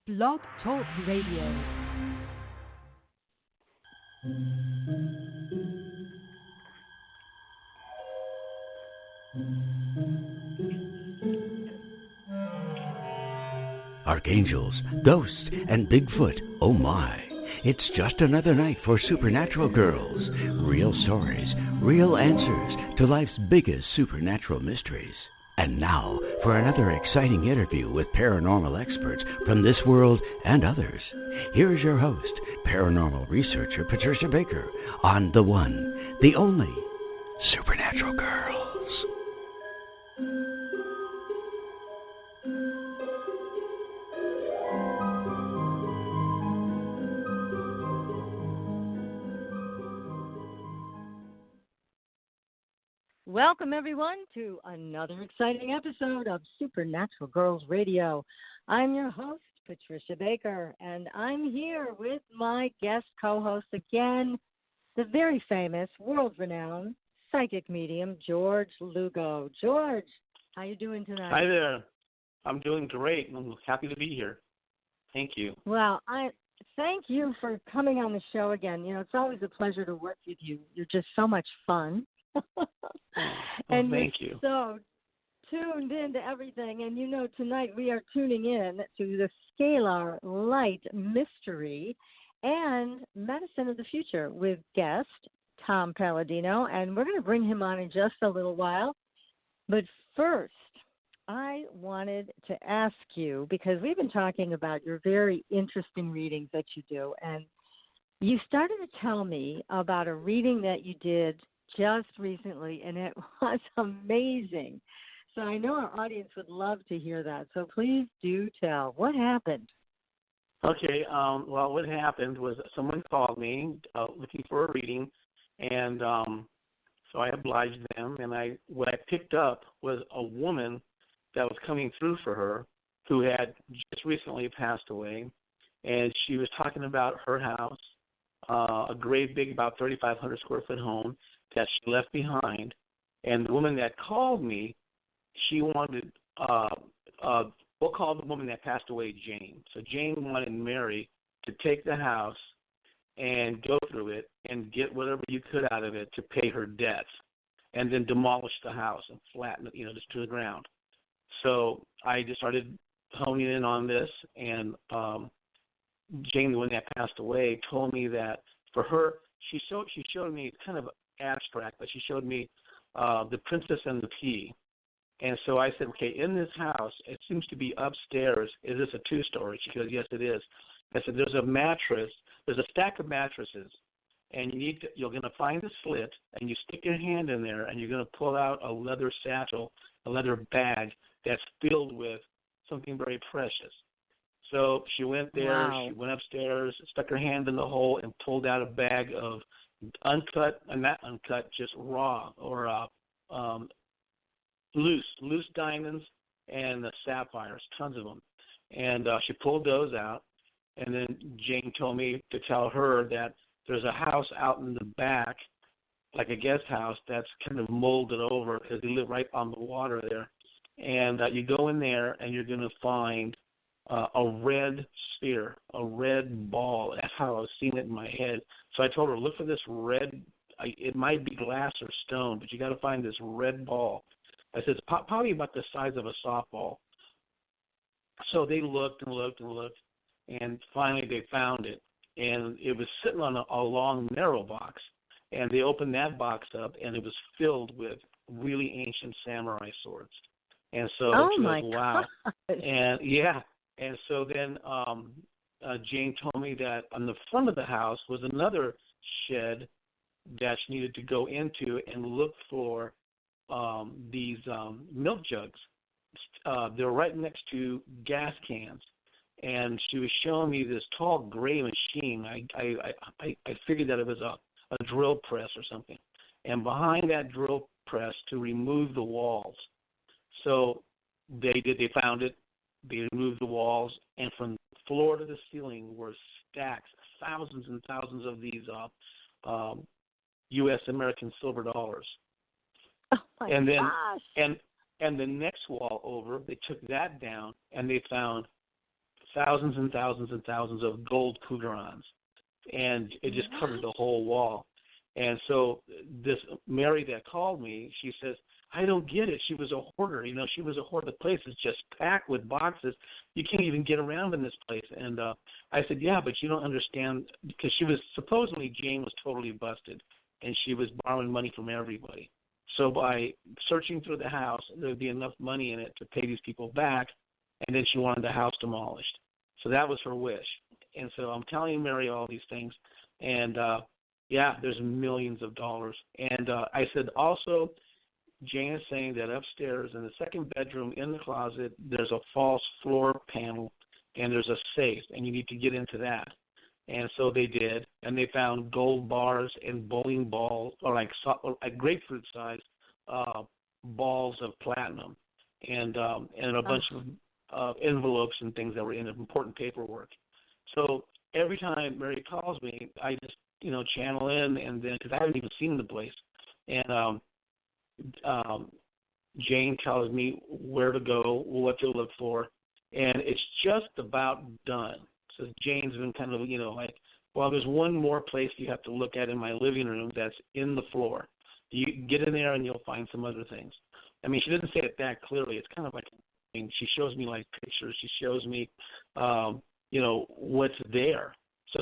Blog Talk Radio. Archangels, ghosts, and Bigfoot, oh my. It's just another night for Supernatural Girls. Real stories, real answers to life's biggest supernatural mysteries. And now for another exciting interview with paranormal experts from this world and others. Here's your host, paranormal researcher Patricia Baker, on the one, the only Supernatural Girls. Welcome, everyone, to another exciting episode of Supernatural Girls Radio. I'm your host, Patricia Baker, and I'm here with my guest co-host again, the very famous, world-renowned psychic medium, George Lugo. George, how you doing tonight? Hi there. I'm doing great. I'm happy to be here. Thank you. Well, I thank you for coming on the show again. You know, it's always a pleasure to work with you. You're just so much fun. And thank you. So tuned into everything. And you know, tonight we are tuning in to the Scalar Light mystery and medicine of the future with guest Tom Paladino. And we're going to bring him on in just a little while. But first, I wanted to ask you, because we've been talking about your very interesting readings that you do. And you started to tell me about a reading that you did just recently, and it was amazing. So I know our audience would love to hear that. So please do tell. What happened? Okay. Well, what happened was someone called me looking for a reading, and so I obliged them. And what I picked up was a woman that was coming through for her who had just recently passed away, and she was talking about her house, a great big, about 3,500 square foot home that she left behind. And the woman that called me, she wanted, we'll call the woman that passed away Jane. So Jane wanted Mary to take the house and go through it and get whatever you could out of it to pay her debts, and then demolish the house and flatten it, just to the ground. So I just started honing in on this, and Jane, the one that passed away, told me that for her, she showed me kind of abstract, but she showed me the Princess and the Pea. And so I said, okay, in this house, it seems to be upstairs. Is this a two-story? She goes, yes, it is. I said, there's a mattress. There's a stack of mattresses, and you're going to find a slit, and you stick your hand in there, and you're going to pull out a leather satchel, a leather bag that's filled with something very precious. So she went there, Wow. She went upstairs, stuck her hand in the hole, and pulled out a bag of uncut, not uncut, just raw or loose diamonds and sapphires, tons of them. And she pulled those out, and then Jane told me to tell her that there's a house out in the back, like a guest house, that's kind of molded over because they live right on the water there. And you go in there, and you're going to find a red sphere, a red ball. That's how I was seeing it in my head. So I told her, look for this red. It might be glass or stone, but you got to find this red ball. I said, it's probably about the size of a softball. So they looked and looked and looked, and finally they found it. And it was sitting on a long, narrow box. And they opened that box up, and it was filled with really ancient samurai swords. And so she goes, wow. And yeah. And so then Jane told me that on the front of the house was another shed that she needed to go into and look for these milk jugs. They're right next to gas cans. And she was showing me this tall gray machine. I figured that it was a drill press or something. And behind that drill press to remove the walls. So they found it. They removed the walls, and from floor to the ceiling were stacks, thousands and thousands of these U.S. American silver dollars. Oh my gosh! And the next wall over, they took that down, and they found thousands and thousands and thousands of gold cougarons, and it just covered the whole wall. And so this Mary that called me, she says, I don't get it. She was a hoarder. She was a hoarder. The place is just packed with boxes. You can't even get around in this place. And I said, yeah, but you don't understand, because supposedly Jane was totally busted, and she was borrowing money from everybody. So by searching through the house, there would be enough money in it to pay these people back, and then she wanted the house demolished. So that was her wish. And so I'm telling Mary all these things, and there's millions of dollars. And I said also, Jane is saying that upstairs in the second bedroom in the closet, there's a false floor panel and there's a safe, and you need to get into that. And so they did, and they found gold bars and bowling balls, or like grapefruit size balls of platinum, and a bunch of envelopes and things that were in important paperwork. So every time Mary calls me, I just channel in, and then, because I haven't even seen the place, and Jane tells me where to go, what to look for, and it's just about done. So Jane's been kind of, there's one more place you have to look at in my living room that's in the floor. You get in there and you'll find some other things. I mean, she doesn't say it that clearly. It's kind of like, she shows me like pictures. She shows me, what's there.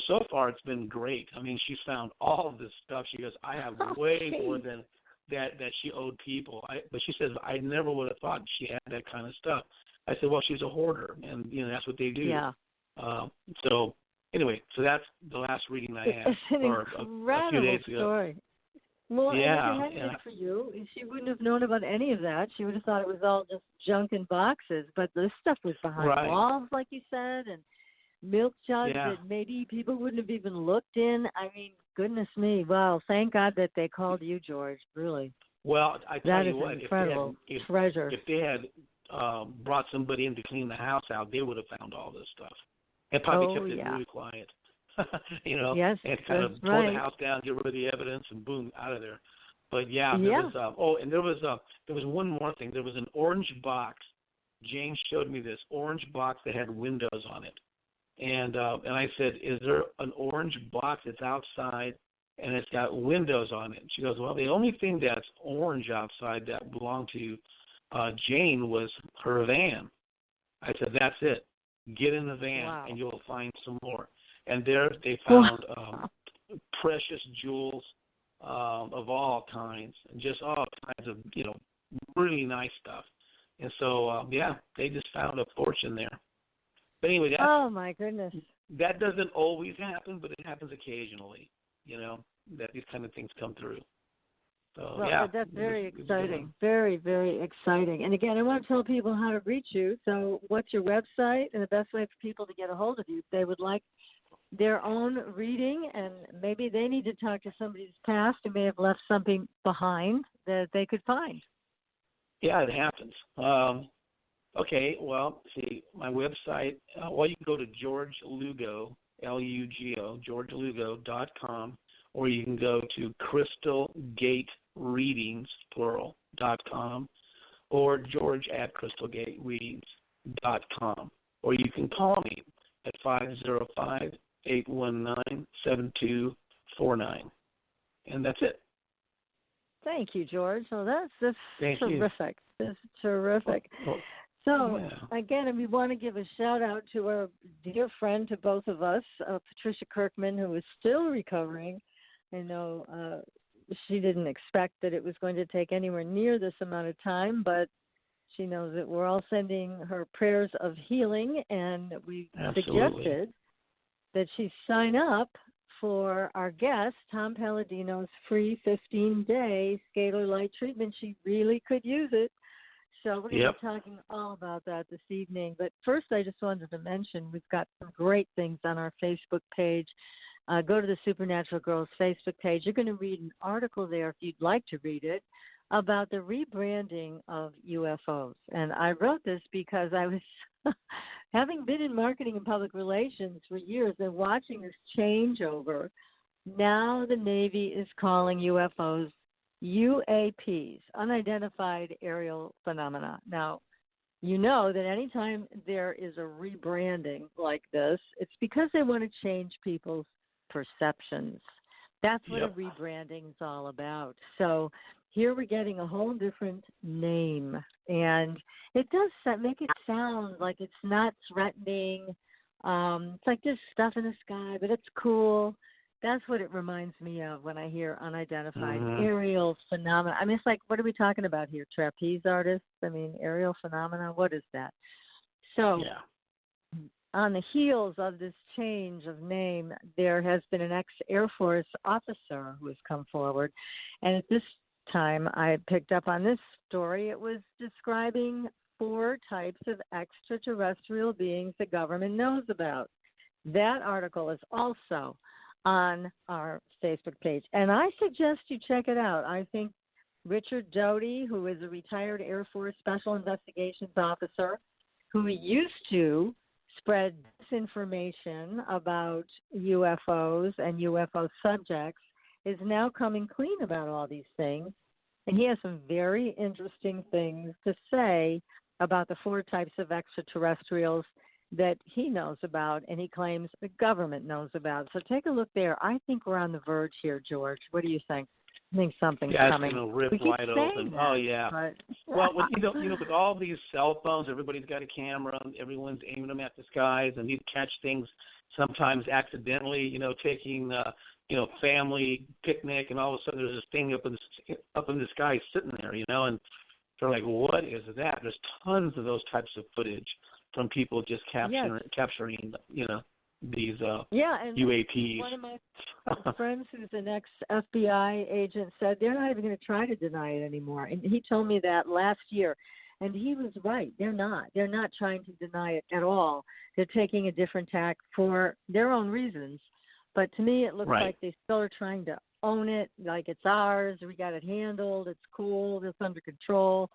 So far it's been great. I mean, she's found all of this stuff. She goes, I have way more than that she owed people. But she says, I never would have thought she had that kind of stuff. I said, well, she's a hoarder, and that's what they do. Yeah. So anyway, so that's the last reading I had. It's an incredible a few days ago. story. Well, yeah, and if it hadn't been for you, she wouldn't have known about any of that. She would have thought it was all just junk in boxes. But this stuff was behind walls, like you said, and milk jugs that maybe people wouldn't have even looked in. I mean, goodness me. Wow, thank God that they called you, George, really. Well, I tell you what, incredible treasure. If they had brought somebody in to clean the house out, they would have found all this stuff. And probably kept it really quiet. Yes, and kind of tore the house down, get rid of the evidence, and boom, out of there. But was, and there was one more thing. There was an orange box. Jane showed me this orange box that had windows on it. And I said, is there an orange box that's outside and it's got windows on it? And she goes, well, the only thing that's orange outside that belonged to Jane was her van. I said, that's it. Get in the van and you'll find some more. And there they found precious jewels of all kinds, and just all kinds of, really nice stuff. And so, they just found a fortune there. But anyway, oh my goodness, that doesn't always happen, but it happens occasionally. That these kind of things come through. So that's very exciting, very, very exciting. And again, I want to tell people how to reach you. So, what's your website and the best way for people to get a hold of you if they would like their own reading, and maybe they need to talk to somebody who's passed who may have left something behind that they could find? Yeah, it happens. Okay, well, see, my website, you can go to George Lugo, Lugo, georgelugo.com, or you can go to crystalgatereadings, plural.com, or george@crystalgatereadings.com, or you can call me at 505-819-7249, and that's it. Thank you, George. Well, that's terrific. That's terrific. So, again, we want to give a shout-out to our dear friend, to both of us, Patricia Kirkman, who is still recovering. I know she didn't expect that it was going to take anywhere near this amount of time, but she knows that we're all sending her prayers of healing, and we suggested that she sign up for our guest, Tom Paladino's free 15-day Scalar Light treatment. She really could use it. So we're going to be talking all about that this evening. But first, I just wanted to mention we've got some great things on our Facebook page. Go to the Supernatural Girls Facebook page. You're going to read an article there, if you'd like to read it, about the rebranding of UFOs. And I wrote this because I was, having been in marketing and public relations for years and watching this changeover, now the Navy is calling UFOs UAPs, unidentified aerial phenomena. Now, you know that anytime there is a rebranding like this, it's because they want to change people's perceptions. That's what a rebranding is all about. So here we're getting a whole different name, and it does make it sound like it's not threatening. It's like just stuff in the sky, but it's cool. That's what it reminds me of when I hear unidentified aerial phenomena. I mean, it's like, what are we talking about here? Trapeze artists? I mean, aerial phenomena? What is that? So on the heels of this change of name, there has been an ex-Air Force officer who has come forward. And at this time, I picked up on this story. It was describing 4 types of extraterrestrial beings the government knows about. That article is also on our Facebook page. And I suggest you check it out. I think Richard Doty, who is a retired Air Force Special Investigations officer, who used to spread disinformation about UFOs and UFO subjects, is now coming clean about all these things. And he has some very interesting things to say about the 4 types of extraterrestrials that he knows about and he claims the government knows about. So take a look there. I think we're on the verge here, George. What do you think? I think something's coming. It's going to rip wide open. That, oh, yeah. But... Well, with all these cell phones, everybody's got a camera. Everyone's aiming them at the skies, and you catch things sometimes accidentally, taking, family picnic, and all of a sudden there's this thing up in the sky sitting there, and they're like, what is that? There's tons of those types of footage from people just capturing, these and UAPs. One of my friends who's an ex-FBI agent said they're not even going to try to deny it anymore. And he told me that last year. And he was right. They're not. They're not trying to deny it at all. They're taking a different tack for their own reasons. But to me, it looks like they still are trying to own it, like it's ours. We got it handled. It's cool. It's under control.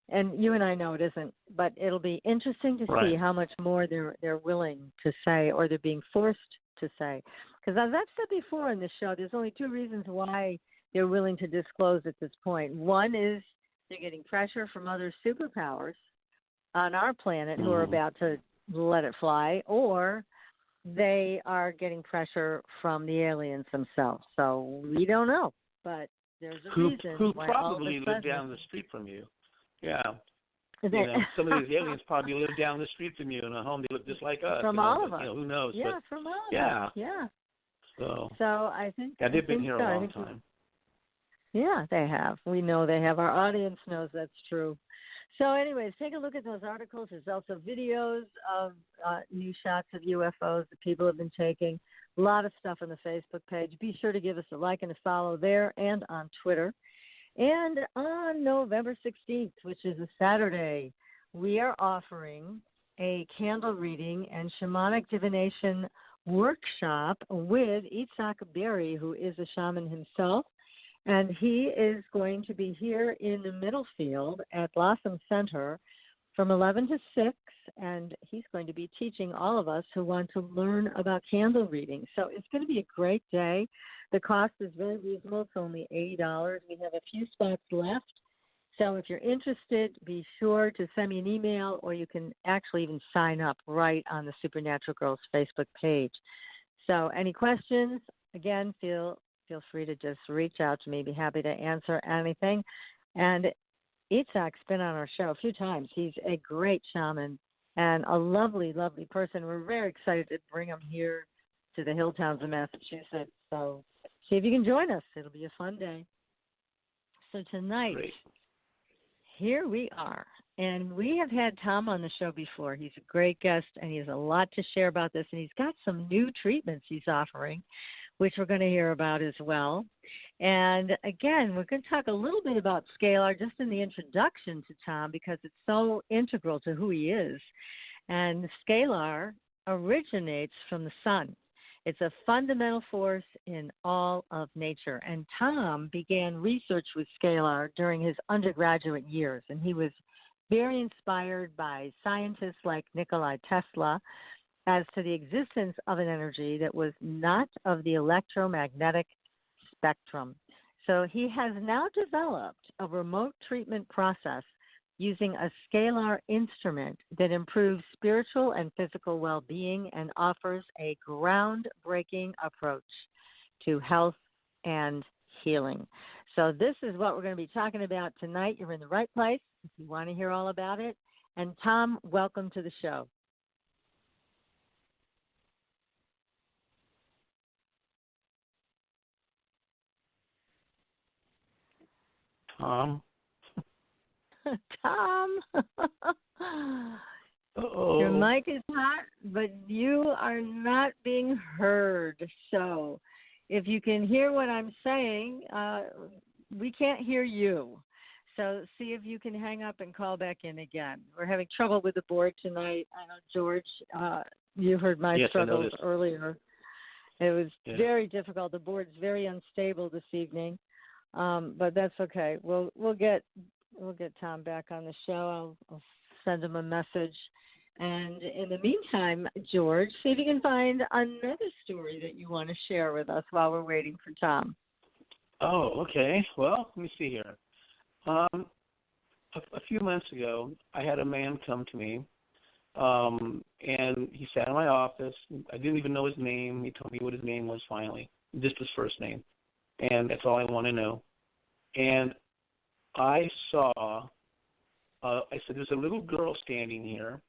And you and I know it isn't, but it'll be interesting to see how much more they're willing to say, or they're being forced to say. Because as I've said before in this show, there's only 2 reasons why they're willing to disclose at this point. One is they're getting pressure from other superpowers on our planet who are about to let it fly, or they are getting pressure from the aliens themselves. So we don't know, but there's a reason who why probably live down the street from you. Yeah. Some of these aliens probably live down the street from you in a home they look just like us. From all of us. Who knows? Yeah, but, from all of us. Yeah. So I think... Yeah, they've been here a long time. Yeah, they have. We know they have. Our audience knows that's true. So anyways, take a look at those articles. There's also videos of new shots of UFOs that people have been taking. A lot of stuff on the Facebook page. Be sure to give us a like and a follow there and on Twitter. And on November 16th, which is a Saturday, we are offering a candle reading and shamanic divination workshop with Itzhak Berry, who is a shaman himself. And he is going to be here in the Middlefield at Blossom Center from 11 to 6, and he's going to be teaching all of us who want to learn about candle reading. So it's going to be a great day. The cost is very reasonable. It's only $80. We have a few spots left. So if you're interested, be sure to send me an email, or you can actually even sign up right on the Supernatural Girls Facebook page. So any questions, again, feel free to just reach out to me. Be happy to answer anything. And Itzhak's been on our show a few times. He's a great shaman and a lovely, lovely person. We're very excited to bring him here to the hill towns of Massachusetts. So see if you can join us. It'll be a fun day. So tonight, here we are. And we have had Tom on the show before. He's a great guest, and he has a lot to share about this. And he's got some new treatments he's offering, which we're going to hear about as well. And again, we're going to talk a little bit about Scalar just in the introduction to Tom, because it's so integral to who he is. And Scalar originates from the sun. It's a fundamental force in all of nature. And Tom began research with Scalar during his undergraduate years, and he was very inspired by scientists like Nikola Tesla as to the existence of an energy that was not of the electromagnetic spectrum. So he has now developed a remote treatment process using a scalar instrument that improves spiritual and physical well-being and offers a groundbreaking approach to health and healing. So this is what we're going to be talking about tonight. You're in the right place if you want to hear all about it. And Tom, welcome to the show. Tom? Tom! Uh-oh. Your mic is hot, but you are not being heard. So if you can hear what I'm saying, we can't hear you. So see if you can hang up and call back in again. We're having trouble with the board tonight. I know, George, you heard my struggles earlier. It was very difficult. The board's very unstable this evening, but that's okay. We'll get Tom back on the show. I'll send him a message. And in the meantime, George, see if you can find another story that you want to share with us while we're waiting for Tom. Oh, okay. Well, let me see here. A few months ago, I had a man come to me, and he sat in my office. I didn't even know his name. He told me what his name was finally, just his first name, and that's all I want to know. And I saw, I said, there's a little girl standing here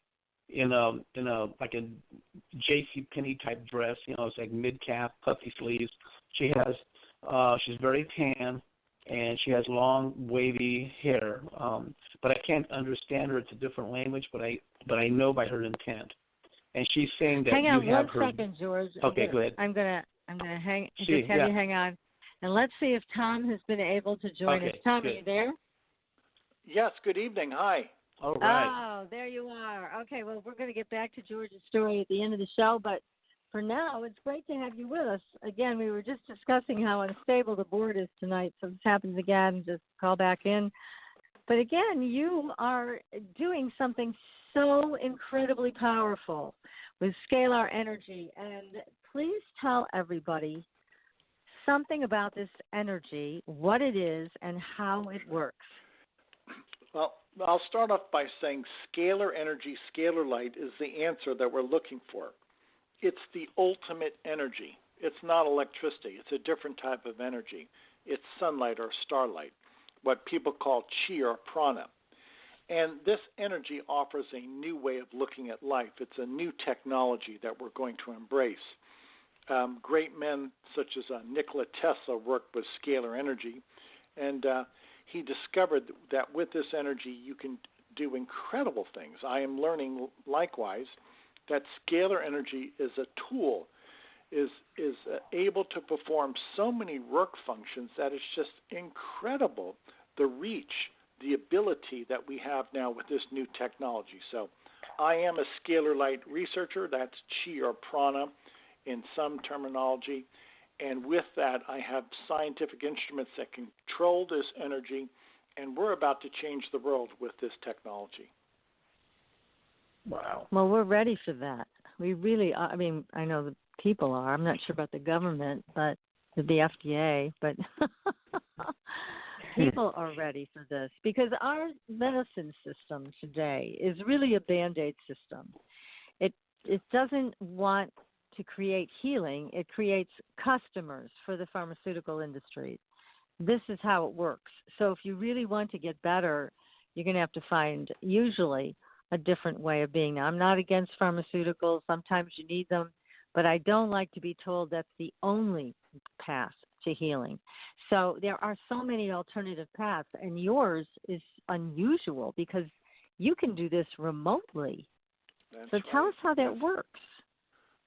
in a like a J.C. Penney type dress. You know, it's like mid-calf, puffy sleeves. She's very tan. And she has long, wavy hair, but I can't understand her. It's a different language, but I know by her intent. And she's saying that hang on you have one her. second, George. Okay, go ahead. I'm gonna you hang on, and let's see if Tom has been able to join us. Tom, good. Are you there? Yes. Good evening. Hi. All right. Oh, there you are. Okay, well, we're going to get back to George's story at the end of the show, but for now, it's great to have you with us. Again, we were just discussing how unstable the board is tonight, so if this happens again, just call back in. But again, you are doing something so incredibly powerful with scalar energy, and please tell everybody something about this energy, what it is, and how it works. Well, I'll start off by saying scalar energy, scalar light is the answer that we're looking for. It's the ultimate energy. It's not electricity. It's a different type of energy. It's sunlight or starlight, what people call chi or prana. And this energy offers a new way of looking at life. It's a new technology that we're going to embrace. Great men such as Nikola Tesla worked with scalar energy, and he discovered that with this energy you can do incredible things. I am learning likewise that scalar energy is a tool, is able to perform so many work functions that it's just incredible, the reach, the ability that we have now with this new technology. So I am a scalar light researcher. That's chi or prana in some terminology. And with that, I have scientific instruments that control this energy, and we're about to change the world with this technology. Wow. Well, we're ready for that. We really are. I mean, I know the people are. I'm not sure about the government, but the FDA, but people are ready for this because our medicine system today is really a Band-Aid system. It doesn't want to create healing. It creates customers for the pharmaceutical industry. This is how it works. So if you really want to get better, you're going to have to find usually a different way of being. Now, I'm not against pharmaceuticals. Sometimes you need them, but I don't like to be told that's the only path to healing. So there are so many alternative paths, and yours is unusual because you can do this remotely. So tell us how that works.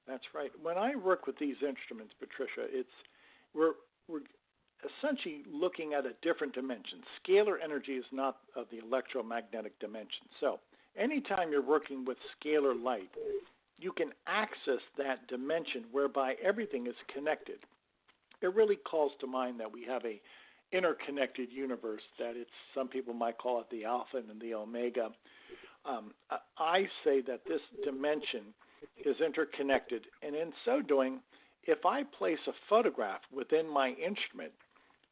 That's right. When I work with these instruments, Patricia, we're essentially looking at a different dimension. Scalar energy is not of the electromagnetic dimension. So anytime you're working with scalar light, you can access that dimension whereby everything is connected. It really calls to mind that we have a interconnected universe, that some people might call it the alpha and the omega. I say that this dimension is interconnected, and in so doing, if I place a photograph within my instrument,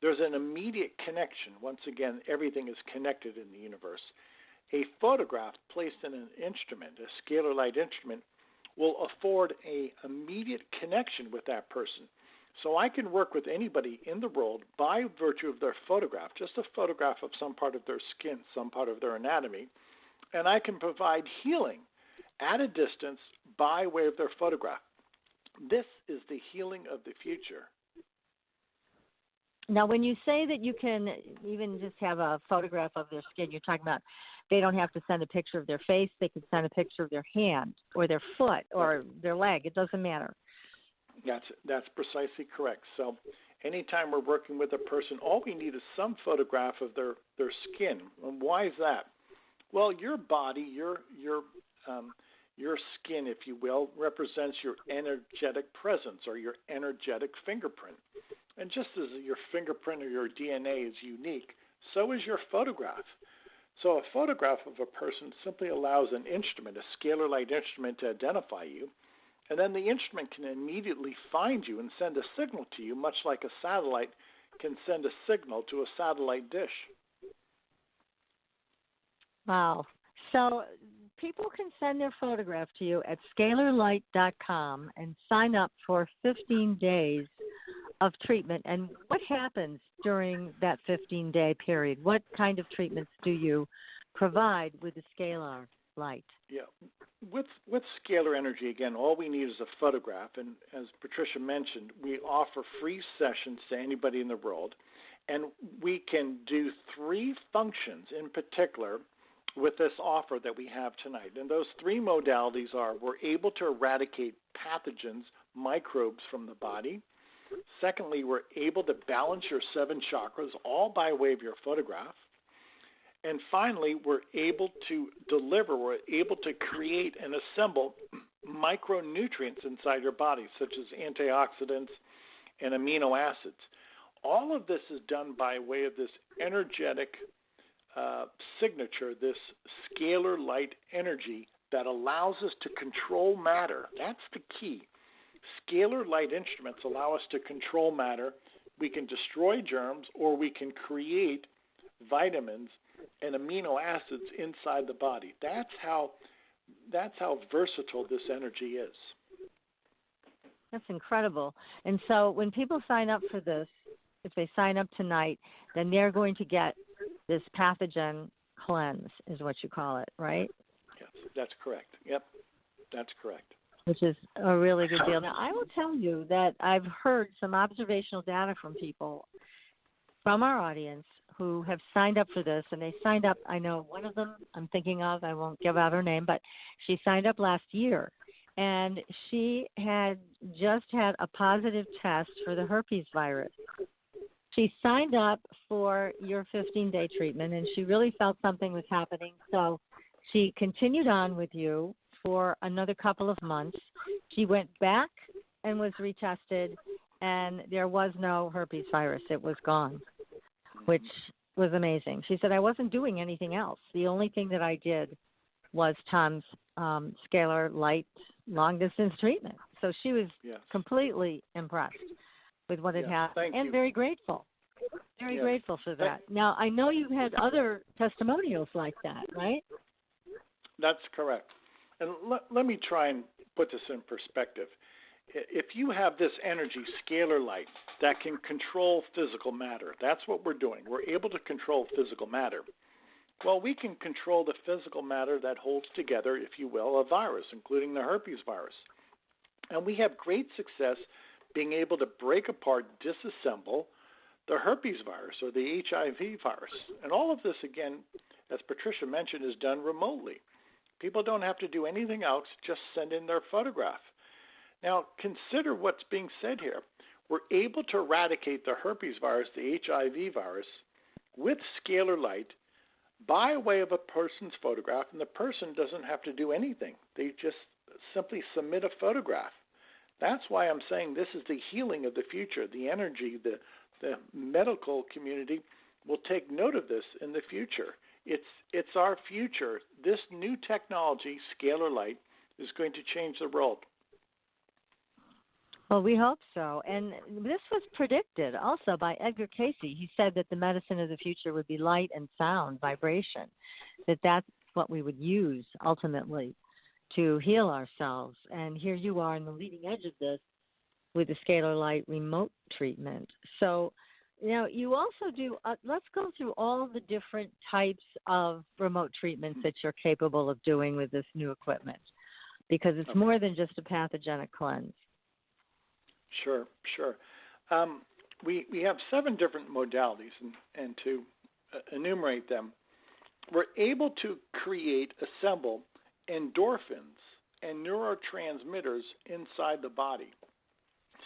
there's an immediate connection. Once again, everything is connected in the universe. A photograph placed in an instrument, a scalar light instrument, will afford an immediate connection with that person. So I can work with anybody in the world by virtue of their photograph, just a photograph of some part of their skin, some part of their anatomy, and I can provide healing at a distance by way of their photograph. This is the healing of the future. Now, when you say that you can even just have a photograph of their skin, you're talking about they don't have to send a picture of their face. They can send a picture of their hand or their foot or their leg. It doesn't matter. That's precisely correct. So anytime we're working with a person, all we need is some photograph of their skin. And why is that? Well, your body, your skin, if you will, represents your energetic presence or your energetic fingerprint. And just as your fingerprint or your DNA is unique, so is your photograph. So a photograph of a person simply allows an instrument, a scalar light instrument, to identify you, and then the instrument can immediately find you and send a signal to you, much like a satellite can send a signal to a satellite dish. Wow. So people can send their photograph to you at scalarlight.com and sign up for 15 days of treatment. And what happens during that 15-day period? What kind of treatments do you provide with the Scalar Light? Yeah. With scalar energy, again, all we need is a photograph. And as Patricia mentioned, we offer free sessions to anybody in the world. And we can do 3 functions in particular with this offer that we have tonight. And those 3 modalities are: we're able to eradicate pathogens, microbes from the body. Secondly, we're able to balance your 7 chakras, all by way of your photograph. And finally, we're able to create and assemble micronutrients inside your body, such as antioxidants and amino acids. All of this is done by way of this energetic signature, this scalar light energy that allows us to control matter. That's the key. Scalar light instruments allow us to control matter. We can destroy germs, or we can create vitamins and amino acids inside the body. That's how versatile this energy is. That's incredible. And so when people sign up for this, if they sign up tonight, then they're going to get this pathogen cleanse, is what you call it, right? Yes, that's correct. Yep, that's correct. Which is a really good deal. Now, I will tell you that I've heard some observational data from people from our audience who have signed up for this, and they signed up. I know one of them I'm thinking of. I won't give out her name, but she signed up last year, and she had just had a positive test for the herpes virus. She signed up for your 15-day treatment, and she really felt something was happening, so she continued on with you for another couple of months. She went back and was retested, and there was no herpes virus. It was gone, which was amazing. She said, I wasn't doing anything else. The only thing that I did was Tom's Scalar Light long-distance treatment. So she was completely impressed with what had happened and very grateful. Very grateful for that. Now, I know you've had other testimonials like that, right? That's correct. And let me try and put this in perspective. If you have this energy, scalar light, that can control physical matter, that's what we're doing. We're able to control physical matter. Well, we can control the physical matter that holds together, if you will, a virus, including the herpes virus. And we have great success being able to break apart, disassemble the herpes virus or the HIV virus. And all of this, again, as Patricia mentioned, is done remotely. People don't have to do anything else, just send in their photograph. Now, consider what's being said here. We're able to eradicate the herpes virus, the HIV virus, with scalar light by way of a person's photograph, and the person doesn't have to do anything. They just simply submit a photograph. That's why I'm saying this is the healing of the future. The energy, the medical community will take note of this in the future. It's our future. This new technology, scalar light, is going to change the world. Well, we hope so. And this was predicted also by Edgar Cayce. He said that the medicine of the future would be light and sound, vibration, that what we would use ultimately to heal ourselves. And here you are on the leading edge of this with the Scalar Light remote treatment. So now you also do, let's go through all the different types of remote treatments that you're capable of doing with this new equipment, because it's more than just a pathogenic cleanse. Sure. We have 7 different modalities, and to enumerate them, we're able to assemble endorphins and neurotransmitters inside the body.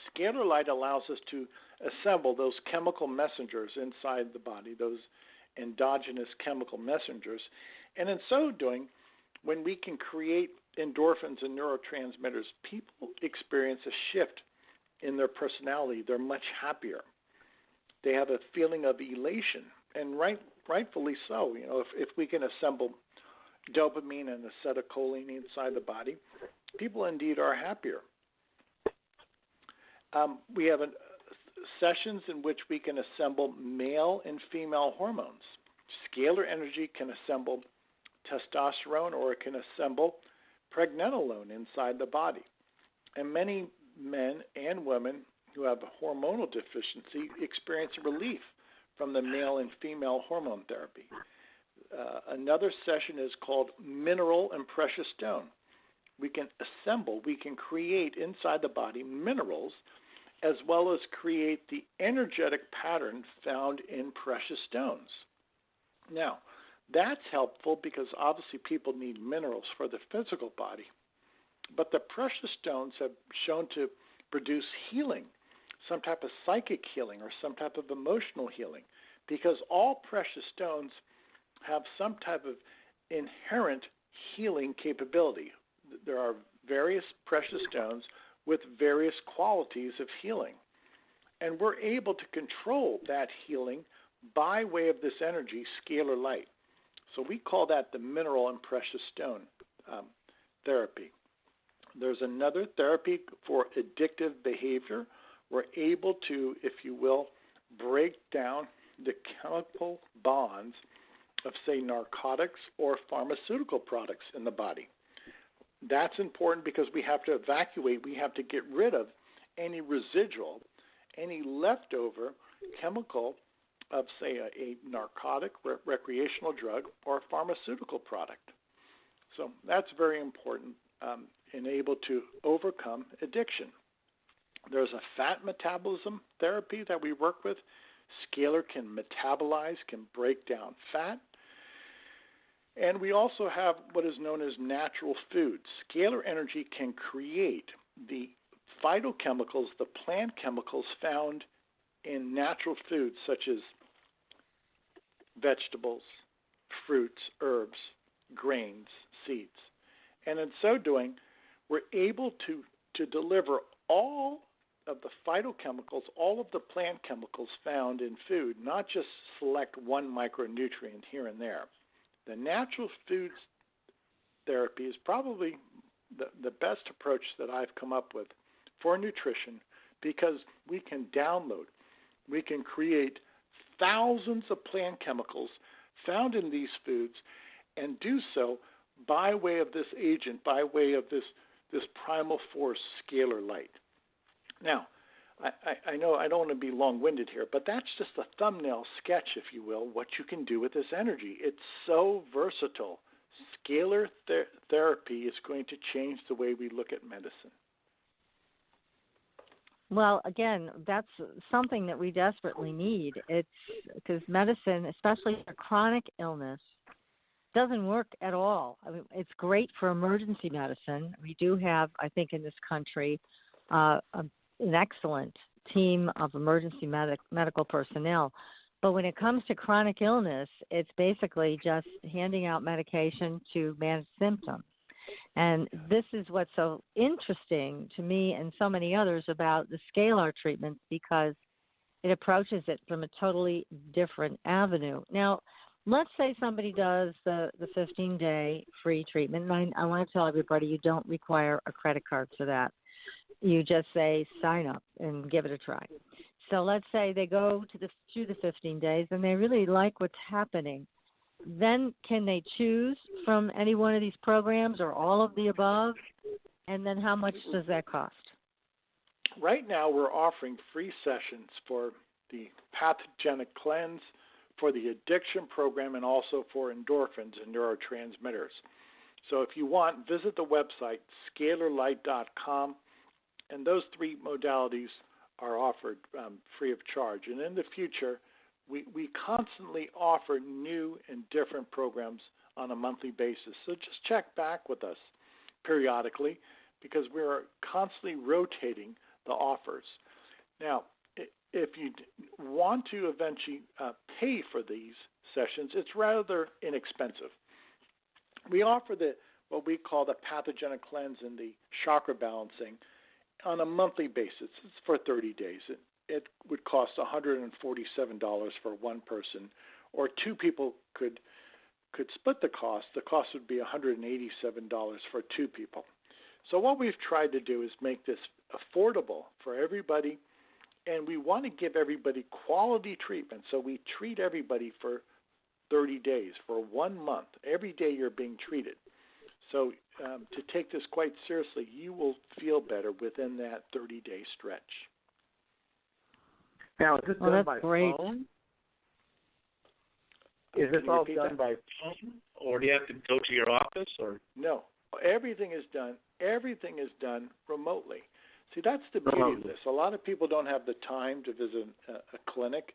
Scalar Light allows us to assemble those chemical messengers inside the body, those endogenous chemical messengers, and in so doing, when we can create endorphins and neurotransmitters, people experience a shift in their personality. They're much happier. They have a feeling of elation, and rightfully so. You know, if we can assemble dopamine and acetylcholine inside the body, people indeed are happier. We have sessions in which we can assemble male and female hormones. Scalar energy can assemble testosterone, or it can assemble pregnenolone inside the body. And many men and women who have a hormonal deficiency experience relief from the male and female hormone therapy. Another session is called mineral and precious stone. We can create inside the body minerals, as well as create the energetic pattern found in precious stones. Now, that's helpful because obviously people need minerals for the physical body, but the precious stones have shown to produce healing, some type of psychic healing or some type of emotional healing, because all precious stones have some type of inherent healing capability. There are various precious stones with various qualities of healing, and we're able to control that healing by way of this energy, Scalar Light. So we call that the mineral and precious stone therapy. There's another therapy for addictive behavior. We're able to, if you will, break down the chemical bonds of, say, narcotics or pharmaceutical products in the body. That's important because we have to evacuate, we have to get rid of any residual, any leftover chemical of, say, a narcotic, recreational drug, or pharmaceutical product. So that's very important and able to overcome addiction. There's a fat metabolism therapy that we work with. Scalar can metabolize, can break down fat. And we also have what is known as natural foods. Scalar energy can create the phytochemicals, the plant chemicals found in natural foods such as vegetables, fruits, herbs, grains, seeds. And in so doing, we're able to deliver all of the phytochemicals, all of the plant chemicals found in food, not just select one micronutrient here and there. The natural foods therapy is probably the best approach that I've come up with for nutrition, because we can download, we can create thousands of plant chemicals found in these foods and do so by way of this agent, by way of this primal force, Scalar Light. Now, I know I don't want to be long-winded here, but that's just a thumbnail sketch, if you will, what you can do with this energy. It's so versatile. Scalar therapy is going to change the way we look at medicine. Well, again, that's something that we desperately need. It's because medicine, especially for chronic illness, doesn't work at all. I mean, it's great for emergency medicine. We do have, I think, in this country, an excellent team of emergency medical personnel. But when it comes to chronic illness, it's basically just handing out medication to manage symptoms. And this is what's so interesting to me and so many others about the Scalar treatments, because it approaches it from a totally different avenue. Now, let's say somebody does the 15-day free treatment. And I want to tell everybody you don't require a credit card for that. You just say sign up and give it a try. So let's say they go through the 15 days and they really like what's happening. then can they choose from any one of these programs or all of the above? And then how much does that cost? Right now, we're offering free sessions for the Pathogen Cleanse, for the addiction program, and also for endorphins and neurotransmitters. So if you want, visit the website, scalarlight.com, and those three modalities are offered free of charge. And in the future, we constantly offer new and different programs on a monthly basis. So just check back with us periodically, because we're constantly rotating the offers. Now, if you want to eventually pay for these sessions, it's rather inexpensive. We offer what we call the Pathogen Cleanse and the chakra balancing on a monthly basis. It's for 30 days. It would cost $147 for one person, or two people could split the cost. The cost would be $187 for two people. So what we've tried to do is make this affordable for everybody, and we want to give everybody quality treatment. So we treat everybody for 30 days, for 1 month. Every day you're being treated. So to take this quite seriously, you will feel better within that 30-day stretch. Now, is this done by great. phone? Is this all done by phone, or do you have to go to your office? Or no, everything is done remotely. See, that's the beauty of this. A lot of people don't have the time to visit a clinic.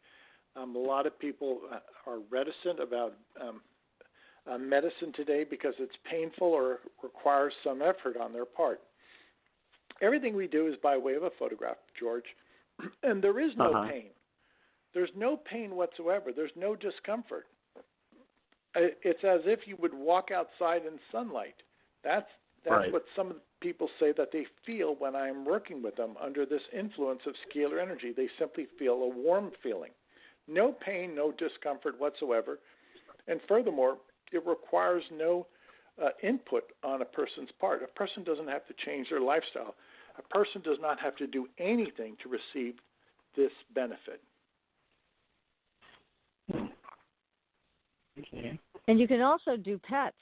A lot of people are reticent about medicine today because it's painful or requires some effort on their part. Everything we do is by way of a photograph, George, and there is no pain. There's no pain whatsoever. There's no discomfort. It's as if you would walk outside in sunlight. That's right. What some people say that they feel when I'm working with them under this influence of scalar energy. They simply feel a warm feeling. No pain, no discomfort whatsoever. And furthermore, it requires no input on a person's part. A person doesn't have to change their lifestyle. A person does not have to do anything to receive this benefit. Okay. And you can also do pets.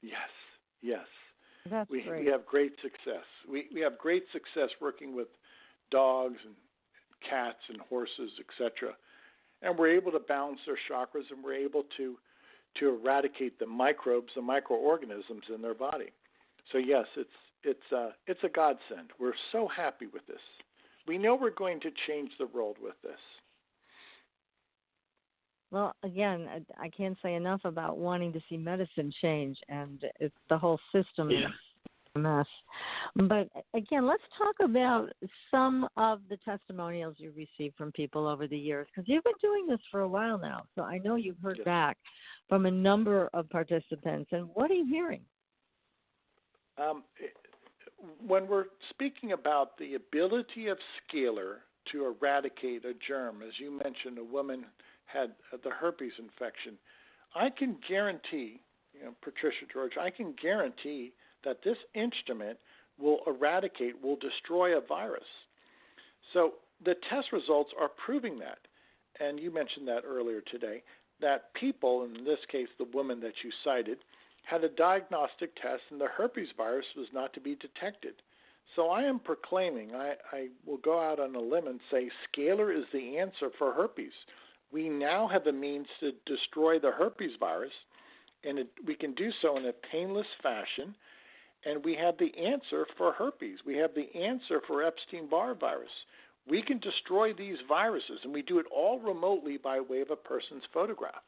Yes. That's we great. have great success. We have great success working with dogs and cats and horses, etc. And we're able to balance their chakras, and we're able to eradicate the microbes, the microorganisms in their body. So yes, it's a godsend. We're so happy with this. We know we're going to change the world with this. Well, again, I can't say enough about wanting to see medicine change, and it's the whole system is a mess. But again, let's talk about some of the testimonials you've received from people over the years, because you've been doing this for a while now. So I know you've heard back from a number of participants. And what are you hearing? When we're speaking about the ability of scalar to eradicate a germ, as you mentioned, a woman had the herpes infection, I can guarantee, Patricia, George, I can guarantee that this instrument will eradicate, will destroy a virus. So the test results are proving that. And you mentioned that earlier today, that people, in this case the woman that you cited, had a diagnostic test and the herpes virus was not to be detected. So I am proclaiming, I will go out on a limb and say scalar is the answer for herpes. We now have the means to destroy the herpes virus, and we can do so in a painless fashion, and we have the answer for herpes. We have the answer for Epstein-Barr virus. We can destroy these viruses, and we do it all remotely by way of a person's photograph.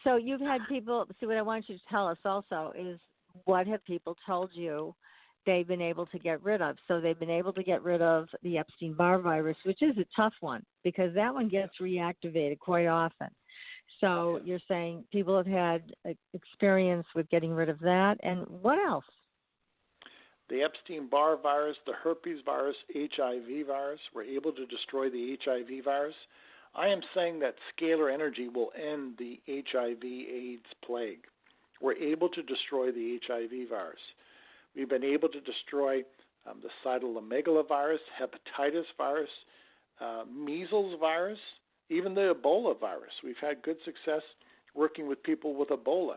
So you've had people, see, what I want you to tell us also is, what have people told you they've been able to get rid of? So they've been able to get rid of the Epstein-Barr virus, which is a tough one because that one gets reactivated quite often. So you're saying people have had experience with getting rid of that. And what else? The Epstein-Barr virus, the herpes virus, HIV virus. We're able to destroy the HIV virus. I am saying that scalar energy will end the HIV/AIDS plague. We're able to destroy the HIV virus. We've been able to destroy the cytomegalovirus, hepatitis virus, measles virus, even the Ebola virus. We've had good success working with people with Ebola.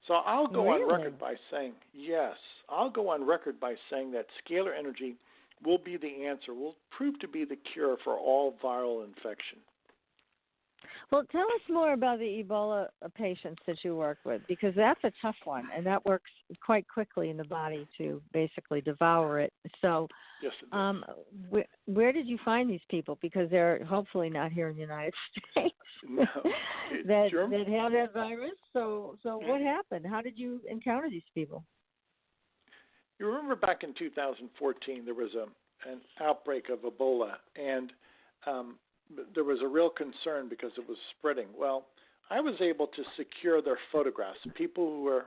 So I'll go on record by saying, yes, I'll go on record by saying that scalar energy will be the answer, will prove to be the cure for all viral infection. Well, tell us more about the Ebola patients that you work with, because that's a tough one, and that works quite quickly in the body to basically devour it. So yes, it does. Where did you find these people? Because they're hopefully not here in the United States no. that have that virus. So what happened? How did you encounter these people? You remember back in 2014 there was an outbreak of Ebola, and there was a real concern because it was spreading. Well, I was able to secure their photographs, people who were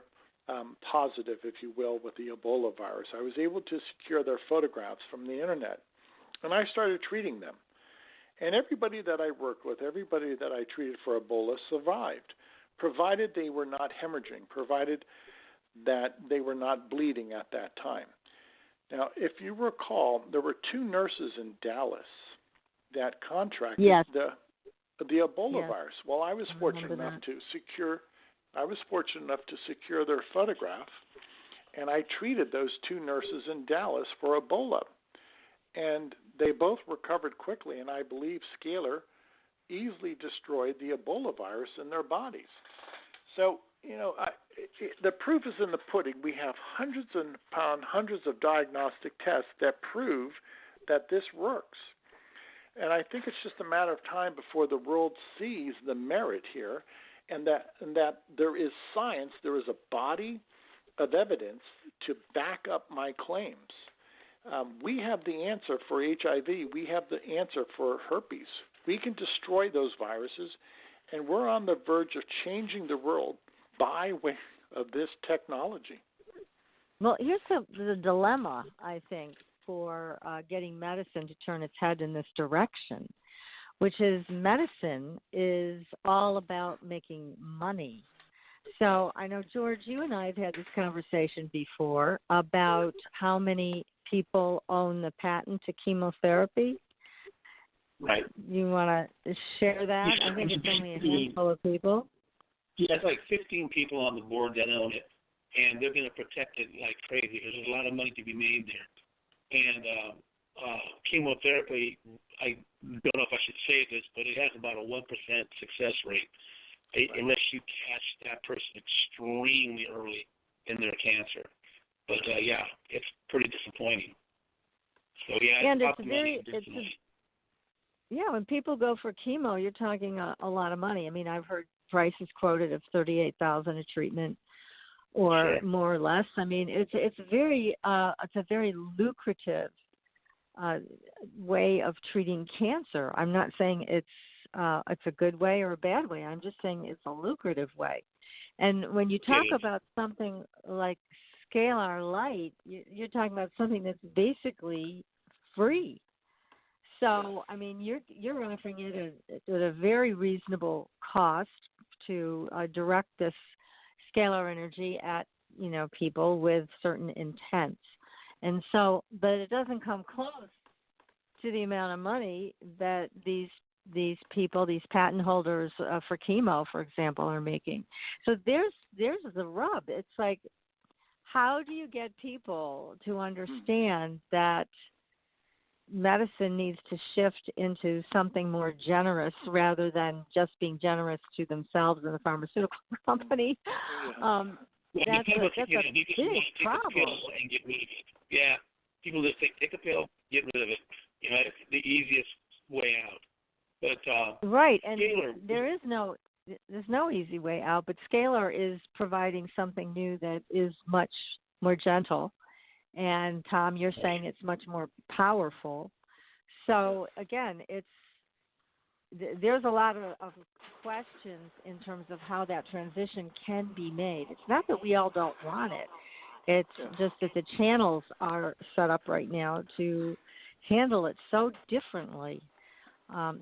positive, if you will, with the Ebola virus. I was able to secure their photographs from the internet, and I started treating them. And everybody that I worked with, everybody that I treated for Ebola survived, provided they were not hemorrhaging, provided that they were not bleeding at that time. Now, if you recall, there were 2 nurses in Dallas that contracted the Ebola virus. Well, I was fortunate enough to secure their photograph, and I treated those 2 nurses in Dallas for Ebola. And they both recovered quickly, and I believe Scalar easily destroyed the Ebola virus in their bodies. So, the proof is in the pudding. We have hundreds of diagnostic tests that prove that this works. And I think it's just a matter of time before the world sees the merit here, and that there is science, there is a body of evidence to back up my claims. We have the answer for HIV. We have the answer for herpes. We can destroy those viruses, and we're on the verge of changing the world by way of this technology. Well, here's the dilemma, I think, for getting medicine to turn its head in this direction, which is medicine is all about making money. So I know, George, you and I have had this conversation before about how many people own the patent to chemotherapy. Right. You want to share that? Yeah, I think it's only a handful of people. Yeah, it's like 15 people on the board that own it, and they're going to protect it like crazy because there's a lot of money to be made there. And chemotherapy, I don't know if I should say this, but it has about a 1% success rate, unless you catch that person extremely early in their cancer. But it's pretty disappointing. So when people go for chemo, you're talking a lot of money. I mean, I've heard prices quoted of $38,000 a treatment, or more or less. I mean, it's a very lucrative way of treating cancer. I'm not saying it's a good way or a bad way. I'm just saying it's a lucrative way. And when you talk about something like Scalar Light, you're talking about something that's basically free. So, I mean, you're offering it at a very reasonable cost to direct this scalar energy at, people with certain intents. And so, but it doesn't come close to the amount of money that these people, these patent holders for chemo, for example, are making. So there's the rub. It's like, how do you get people to understand that medicine needs to shift into something more generous rather than just being generous to themselves and the pharmaceutical company? That's a big problem. And get rid of it. Yeah, people just take a pill, get rid of it. It's the easiest way out. But right, and there's no easy way out. But Scalar is providing something new that is much more gentle. And Tom, you're saying it's much more powerful. So again, there's a lot of questions in terms of how that transition can be made. It's not that we all don't want it. It's just that the channels are set up right now to handle it so differently.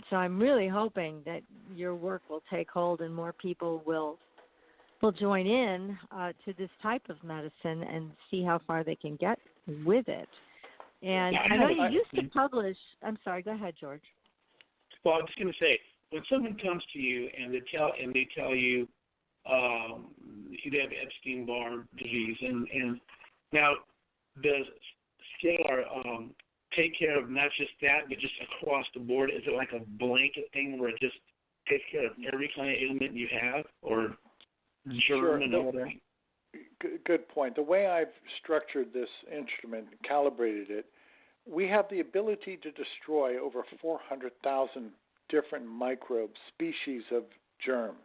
So I'm really hoping that your work will take hold and more people will join in to this type of medicine and see how far they can get with it. And I know you used to publish. I'm sorry. Go ahead, George. Well, I was just going to say, when someone comes to you and they tell you they have Epstein-Barr disease, and now does Scalar take care of not just that, but just across the board? Is it like a blanket thing where it just takes care of every kind of ailment you have, or germ and all that? Good point. The way I've structured this instrument, calibrated it, we have the ability to destroy over 400,000 different microbes, species of germs.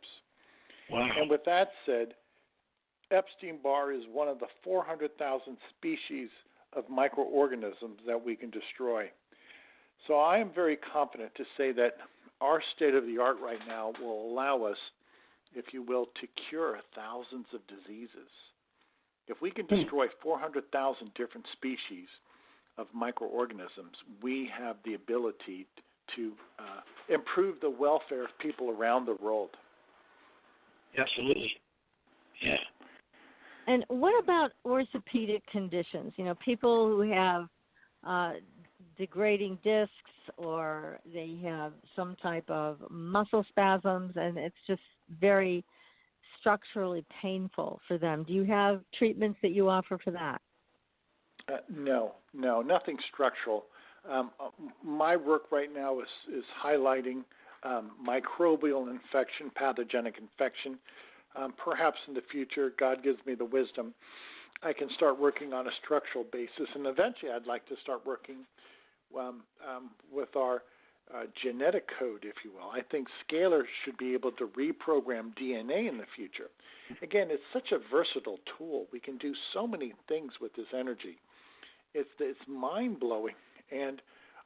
Wow. And with that said, Epstein-Barr is one of the 400,000 species of microorganisms that we can destroy. So I am very confident to say that our state-of-the-art right now will allow us, if you will, to cure thousands of diseases. If we can destroy 400,000 different species of microorganisms, we have the ability to improve the welfare of people around the world. Absolutely. Yeah. And what about orthopedic conditions? People who have degrading discs, or they have some type of muscle spasms, and it's just very structurally painful for them. Do you have treatments that you offer for that? No, nothing structural. My work right now is highlighting microbial infection, pathogenic infection. Perhaps in the future, God gives me the wisdom, I can start working on a structural basis, and eventually I'd like to start working with our genetic code, if you will. I think Scalar should be able to reprogram DNA in the future. Again, it's such a versatile tool. We can do so many things with this energy. It's mind-blowing, and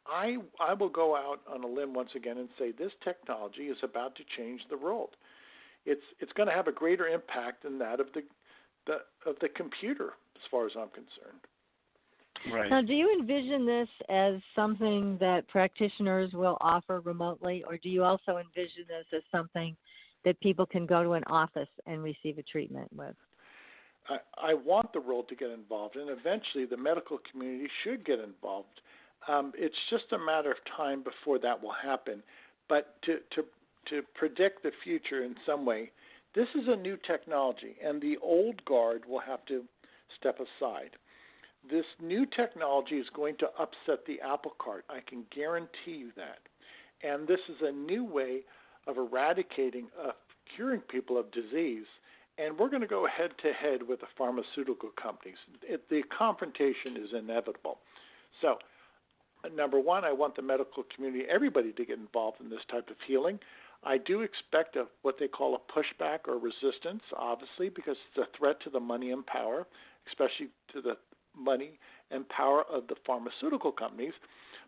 I will go out on a limb once again and say this technology is about to change the world. It's going to have a greater impact than that of the computer, as far as I'm concerned. Right. Now, do you envision this as something that practitioners will offer remotely, or do you also envision this as something that people can go to an office and receive a treatment with? I want the world to get involved, and eventually the medical community should get involved. It's just a matter of time before that will happen. But to predict the future in some way, this is a new technology, and the old guard will have to step aside. This new technology is going to upset the apple cart. I can guarantee you that. And this is a new way of eradicating, curing people of disease. And we're going to go head-to-head with the pharmaceutical companies. The confrontation is inevitable. So, number one, I want the medical community, everybody, to get involved in this type of healing. I do expect what they call a pushback or resistance, obviously, because it's a threat to the money and power, especially to the money and power of the pharmaceutical companies.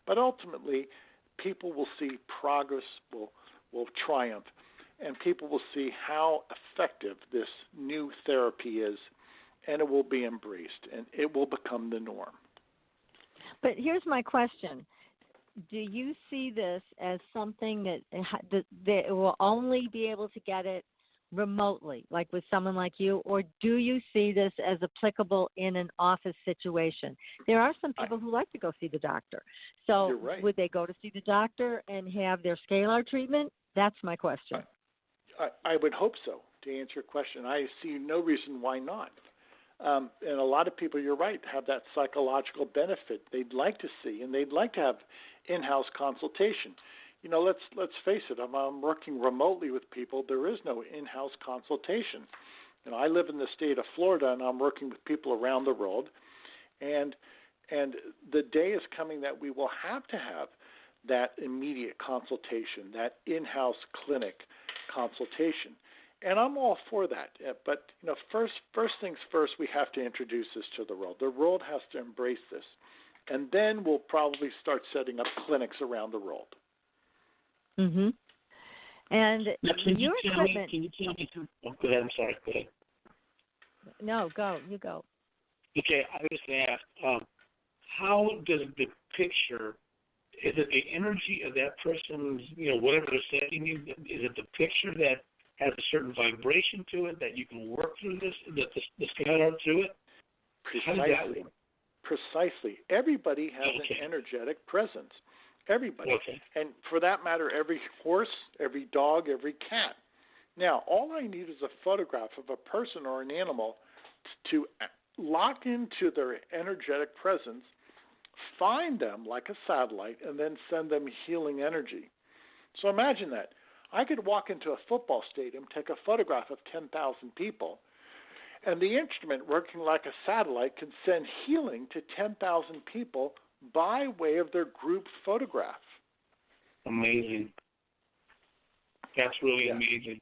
But ultimately, people will see progress will triumph, and people will see how effective this new therapy is, and it will be embraced, and it will become the norm. But here's my question. Do you see this as something that will only be able to get it remotely, like with someone like you, or do you see this as applicable in an office situation? There are some people who like to go see the doctor. So You're right. Would they go to see the doctor and have their Scalar treatment? That's my question. I would hope so, to answer your question. I see no reason why not. And a lot of people, you're right, have that psychological benefit they'd like to see, and they'd like to have in-house consultation. You know, let's face it, I'm working remotely with people. There is no in-house consultation. You know, I live in the state of Florida, and I'm working with people around the world. And the day is coming that we will have to have that immediate consultation, that in-house clinic consultation. And I'm all for that. But, you know, first things first, we have to introduce this to the world. The world has to embrace this. And then we'll probably start setting up clinics around the world. Mm-hmm. And now, your equipment... Can you tell me... Oh, go ahead. I'm sorry. Go ahead. No, go. You go. Okay. I was going to ask, how does the picture... Is it the energy of that person's, you know, whatever they're sending you? Is it the picture that has a certain vibration to it that you can work through this, the Scalar through it? How does that work? Precisely. Everybody has an energetic presence. Everybody. Okay. And for that matter, every horse, every dog, every cat. Now, all I need is a photograph of a person or an animal to lock into their energetic presence, find them like a satellite, and then send them healing energy. So imagine that. I could walk into a football stadium, take a photograph of 10,000 people, and the instrument, working like a satellite, can send healing to 10,000 people by way of their group photograph. Amazing. That's really amazing.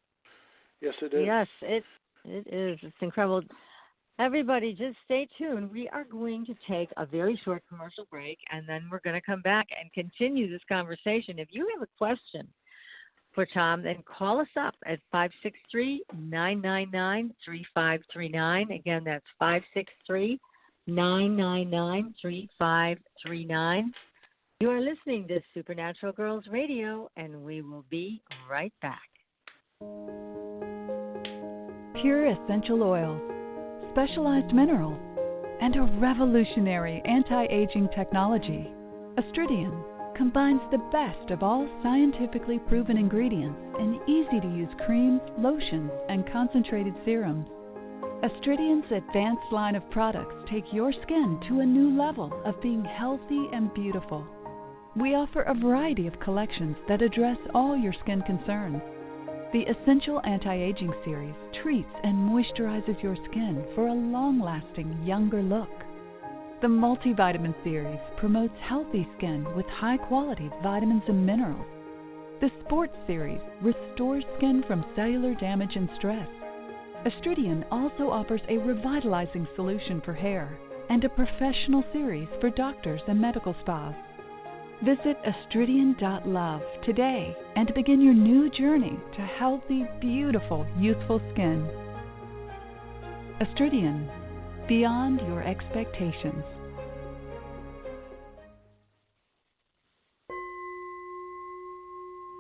Yes, it is. Yes, it is. It's incredible. Everybody, just stay tuned. We are going to take a very short commercial break, and then we're going to come back and continue this conversation. If you have a question for Tom, then call us up at 563-999-3539. Again, that's 563-999-3539. You are listening to Supernatural Girls Radio, and we will be right back. Pure essential oils, specialized minerals, and a revolutionary anti-aging technology. Astridian combines the best of all scientifically proven ingredients in easy-to-use creams, lotions, and concentrated serums. Astridian's advanced line of products take your skin to a new level of being healthy and beautiful. We offer a variety of collections that address all your skin concerns. The Essential Anti-Aging Series treats and moisturizes your skin for a long-lasting, younger look. The Multivitamin Series promotes healthy skin with high-quality vitamins and minerals. The Sports Series restores skin from cellular damage and stress. Astridian also offers a revitalizing solution for hair and a professional series for doctors and medical spas. Visit astridian.love today and begin your new journey to healthy, beautiful, youthful skin. Astridian, beyond your expectations.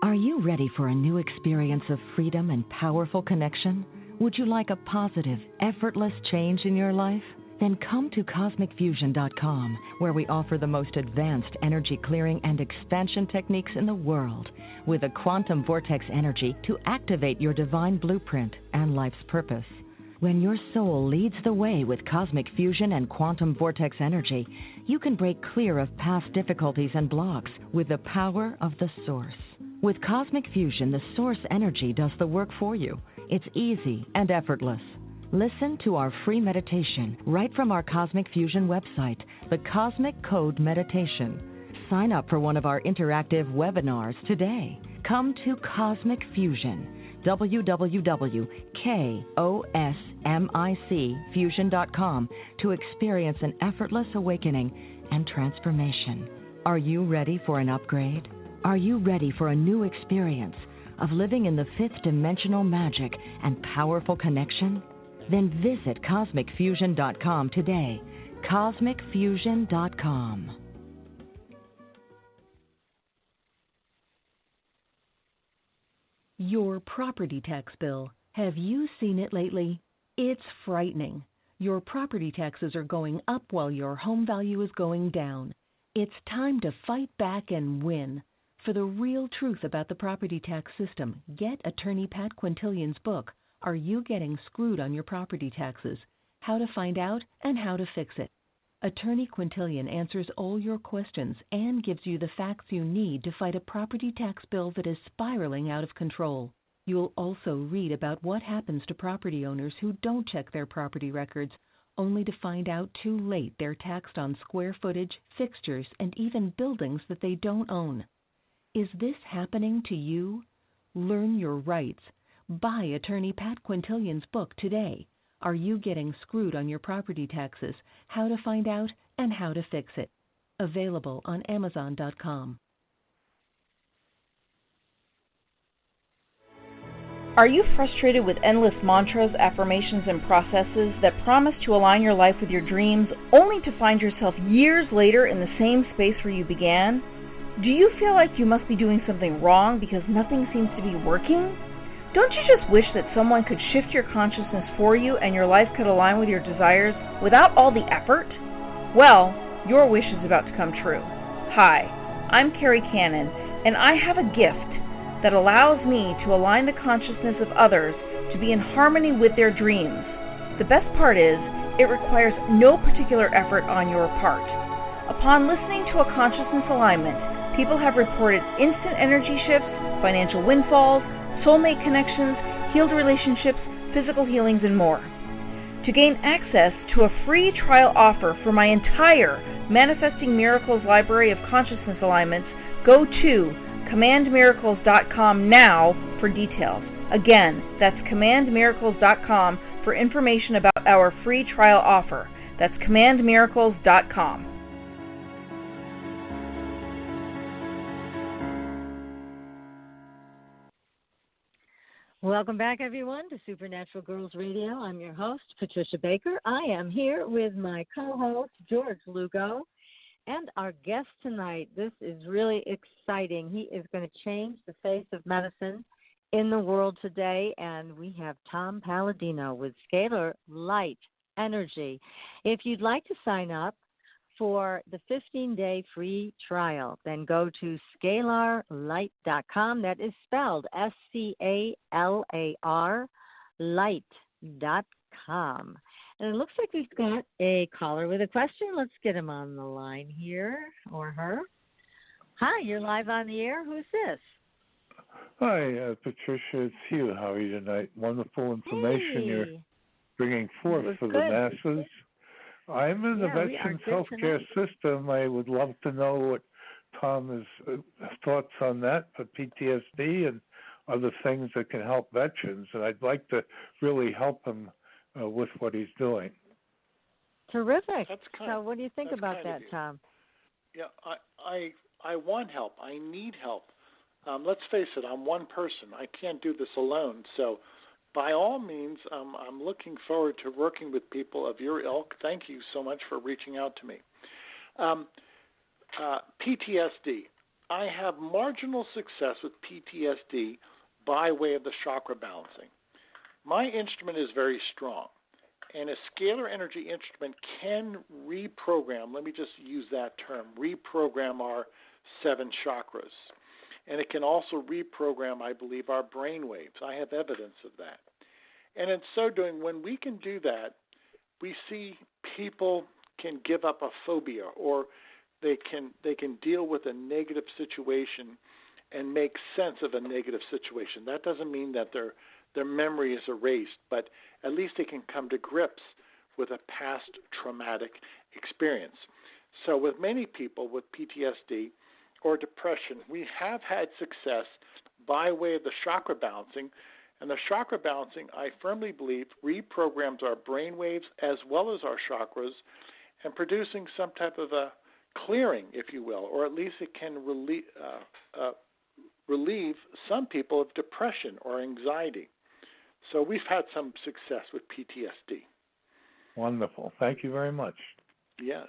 Are you ready for a new experience of freedom and powerful connection? Would you like a positive, effortless change in your life? Then come to CosmicFusion.com, where we offer the most advanced energy clearing and expansion techniques in the world, with a quantum vortex energy to activate your divine blueprint and life's purpose. When your soul leads the way with cosmic fusion and quantum vortex energy, you can break clear of past difficulties and blocks with the power of the Source. With Cosmic Fusion, the Source energy does the work for you. It's easy and effortless. Listen to our free meditation right from our Cosmic Fusion website, the Cosmic Code Meditation. Sign up for one of our interactive webinars today. Come to Cosmic Fusion, www.KOSMICfusion.com, to experience an effortless awakening and transformation. Are you ready for an upgrade? Are you ready for a new experience of living in the fifth dimensional magic and powerful connection? Then visit CosmicFusion.com today. CosmicFusion.com. Your property tax bill. Have you seen it lately? It's frightening. Your property taxes are going up while your home value is going down. It's time to fight back and win. For the real truth about the property tax system, get attorney Pat Quintilian's book, Are You Getting Screwed on Your Property Taxes? How to Find Out and How to Fix It. Attorney Quintilian answers all your questions and gives you the facts you need to fight a property tax bill that is spiraling out of control. You'll also read about what happens to property owners who don't check their property records, only to find out too late they're taxed on square footage, fixtures, and even buildings that they don't own. Is this happening to you? Learn your rights. Buy attorney Pat Quintilian's book today. Are You Getting Screwed on Your Property Taxes? How to Find Out and How to Fix It. Available on Amazon.com. Are you frustrated with endless mantras, affirmations, and processes that promise to align your life with your dreams, only to find yourself years later in the same space where you began? Do you feel like you must be doing something wrong because nothing seems to be working? Don't you just wish that someone could shift your consciousness for you and your life could align with your desires without all the effort? Well, your wish is about to come true. Hi, I'm Carrie Cannon, and I have a gift that allows me to align the consciousness of others to be in harmony with their dreams. The best part is, it requires no particular effort on your part. Upon listening to a consciousness alignment, people have reported instant energy shifts, financial windfalls, soulmate connections, healed relationships, physical healings, and more. To gain access to a free trial offer for my entire Manifesting Miracles library of consciousness alignments, go to commandmiracles.com now for details. Again, that's commandmiracles.com for information about our free trial offer. That's commandmiracles.com. Welcome back, everyone, to Supernatural Girls Radio. I'm your host, Patricia Baker. I am here with my co-host, George Lugo, and our guest tonight. This is really exciting. He is going to change the face of medicine in the world today, and we have Tom Paladino with Scalar Light Energy. If you'd like to sign up for the 15-day free trial, then go to scalarlight.com. That is spelled SCALAR light.com. And it looks like we've got a caller with a question. Let's get him on the line here, or her. Hi, you're live on the air. Who's this? Hi, Patricia. It's Hugh. How are you tonight? Wonderful information you're bringing forth for the masses. I'm in the Veterans Healthcare System. I would love to know what Tom's thoughts on that for PTSD and other things that can help veterans. And I'd like to really help him with what he's doing. Terrific. So what do you think about that, Tom? Yeah, I want help. I need help. Let's face it, I'm one person. I can't do this alone. So by all means, I'm looking forward to working with people of your ilk. Thank you so much for reaching out to me. PTSD. I have marginal success with PTSD by way of the chakra balancing. My instrument is very strong, and a scalar energy instrument can reprogram, let me just use that term, reprogram our 7 chakras. And it can also reprogram, I believe, our brain waves. I have evidence of that. And in so doing, when we can do that, we see people can give up a phobia, or they can deal with a negative situation and make sense of a negative situation. That doesn't mean that their memory is erased, but at least they can come to grips with a past traumatic experience. So with many people with PTSD or depression, we have had success by way of the chakra balancing. And the chakra balancing, I firmly believe, reprograms our brain waves as well as our chakras, and producing some type of a clearing, if you will, or at least it can relieve some people of depression or anxiety. So we've had some success with PTSD. Wonderful. Thank you very much. Yes.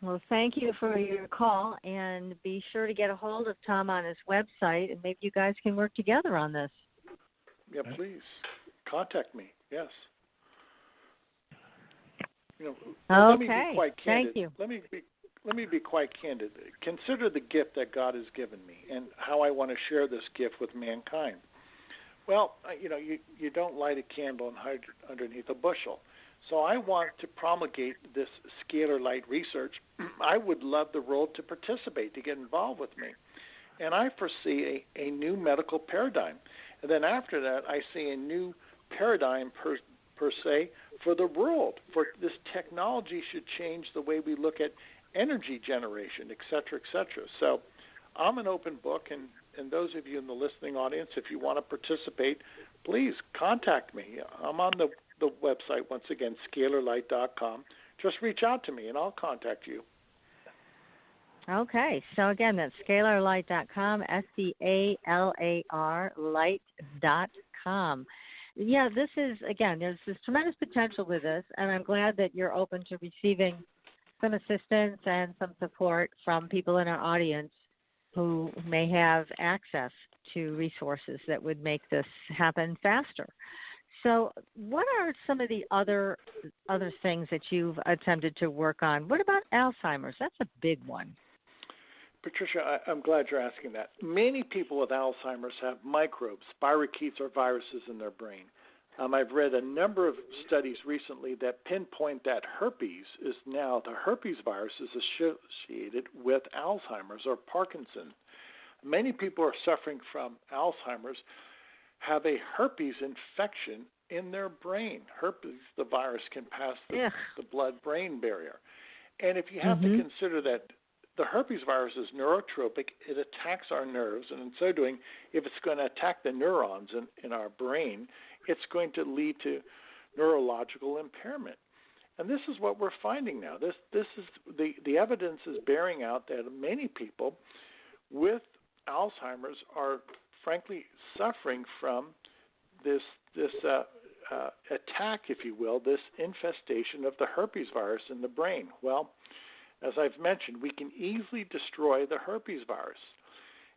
Well, thank you for your call, and be sure to get a hold of Tom on his website, and maybe you guys can work together on this. Yeah, please contact me. Yes. Let me be quite candid. Thank you. Let me be quite candid. Consider the gift that God has given me, and how I want to share this gift with mankind. Well, you don't light a candle and hide underneath a bushel. So I want to promulgate this scalar light research. I would love the world to participate, to get involved with me. And I foresee a new medical paradigm. And then after that, I see a new paradigm per se for the world. For this technology should change the way we look at energy generation, et cetera, et cetera. So I'm an open book, and those of you in the listening audience, if you want to participate, please contact me. I'm on the website, once again, scalarlight.com. Just reach out to me, and I'll contact you. Okay. So, again, that's scalarlight.com, SCALAR light.com. Yeah, this is, again, there's this tremendous potential with this, and I'm glad that you're open to receiving some assistance and some support from people in our audience who may have access to resources that would make this happen faster. So what are some of the other things that you've attempted to work on? What about Alzheimer's? That's a big one. Patricia, I'm glad you're asking that. Many people with Alzheimer's have microbes, spirochetes, or viruses in their brain. I've read a number of studies recently that pinpoint that herpes is now, the herpes virus is associated with Alzheimer's or Parkinson's. Many people are suffering from Alzheimer's have a herpes infection in their brain. Herpes, the virus, can pass the blood-brain barrier. And if you have to consider that the herpes virus is neurotropic, it attacks our nerves, and in so doing, if it's going to attack the neurons in our brain, it's going to lead to neurological impairment. And this is what we're finding now. This is the evidence is bearing out that many people with Alzheimer's are frankly suffering from this attack, if you will, this infestation of the herpes virus in the brain. Well, as I've mentioned, we can easily destroy the herpes virus.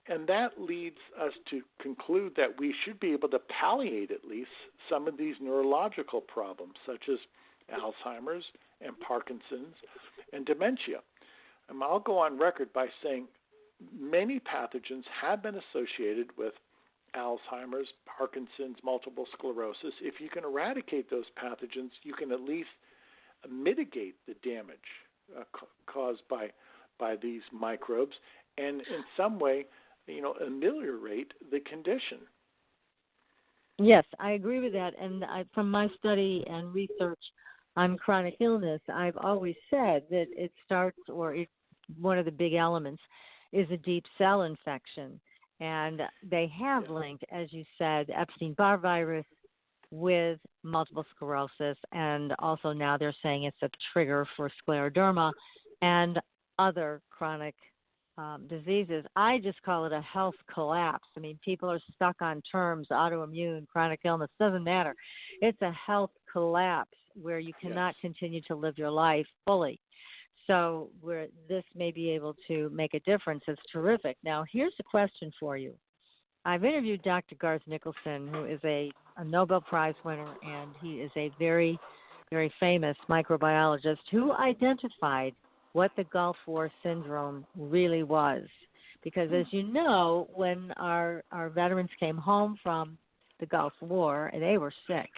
And that leads us to conclude that we should be able to palliate at least some of these neurological problems, such as Alzheimer's and Parkinson's and dementia. And I'll go on record by saying many pathogens have been associated with Alzheimer's, Parkinson's, multiple sclerosis. If you can eradicate those pathogens, you can at least mitigate the damage caused by these microbes, and in some way, ameliorate the condition. Yes, I agree with that. And from my study and research on chronic illness, I've always said that it starts, one of the big elements is a deep cell infection. And they have linked, as you said, Epstein-Barr virus with multiple sclerosis, and also now they're saying it's a trigger for scleroderma and other chronic diseases. I just call it a health collapse. I mean, people are stuck on terms, autoimmune, chronic illness, doesn't matter. It's a health collapse where you cannot continue to live your life fully. So where this may be able to make a difference is terrific. Now, here's a question for you. I've interviewed Dr. Garth Nicholson, who is a Nobel Prize winner, and he is a very, very famous microbiologist who identified what the Gulf War syndrome really was. Because as you know, when our veterans came home from the Gulf War, they were sick.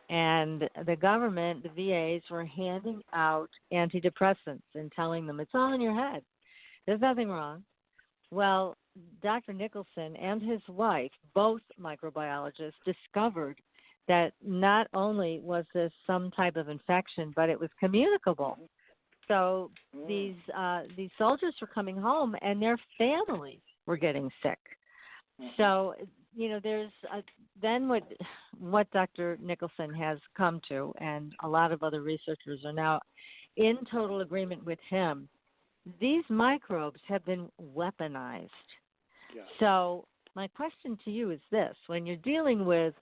And the government, the VAs, were handing out antidepressants and telling them, it's all in your head. There's nothing wrong. Well, Dr. Nicholson and his wife, both microbiologists, discovered that not only was this some type of infection, but it was communicable. So these soldiers were coming home, and their families were getting sick. So, there's then what Dr. Nicholson has come to, and a lot of other researchers are now in total agreement with him. These microbes have been weaponized. Yeah. So my question to you is this. When you're dealing with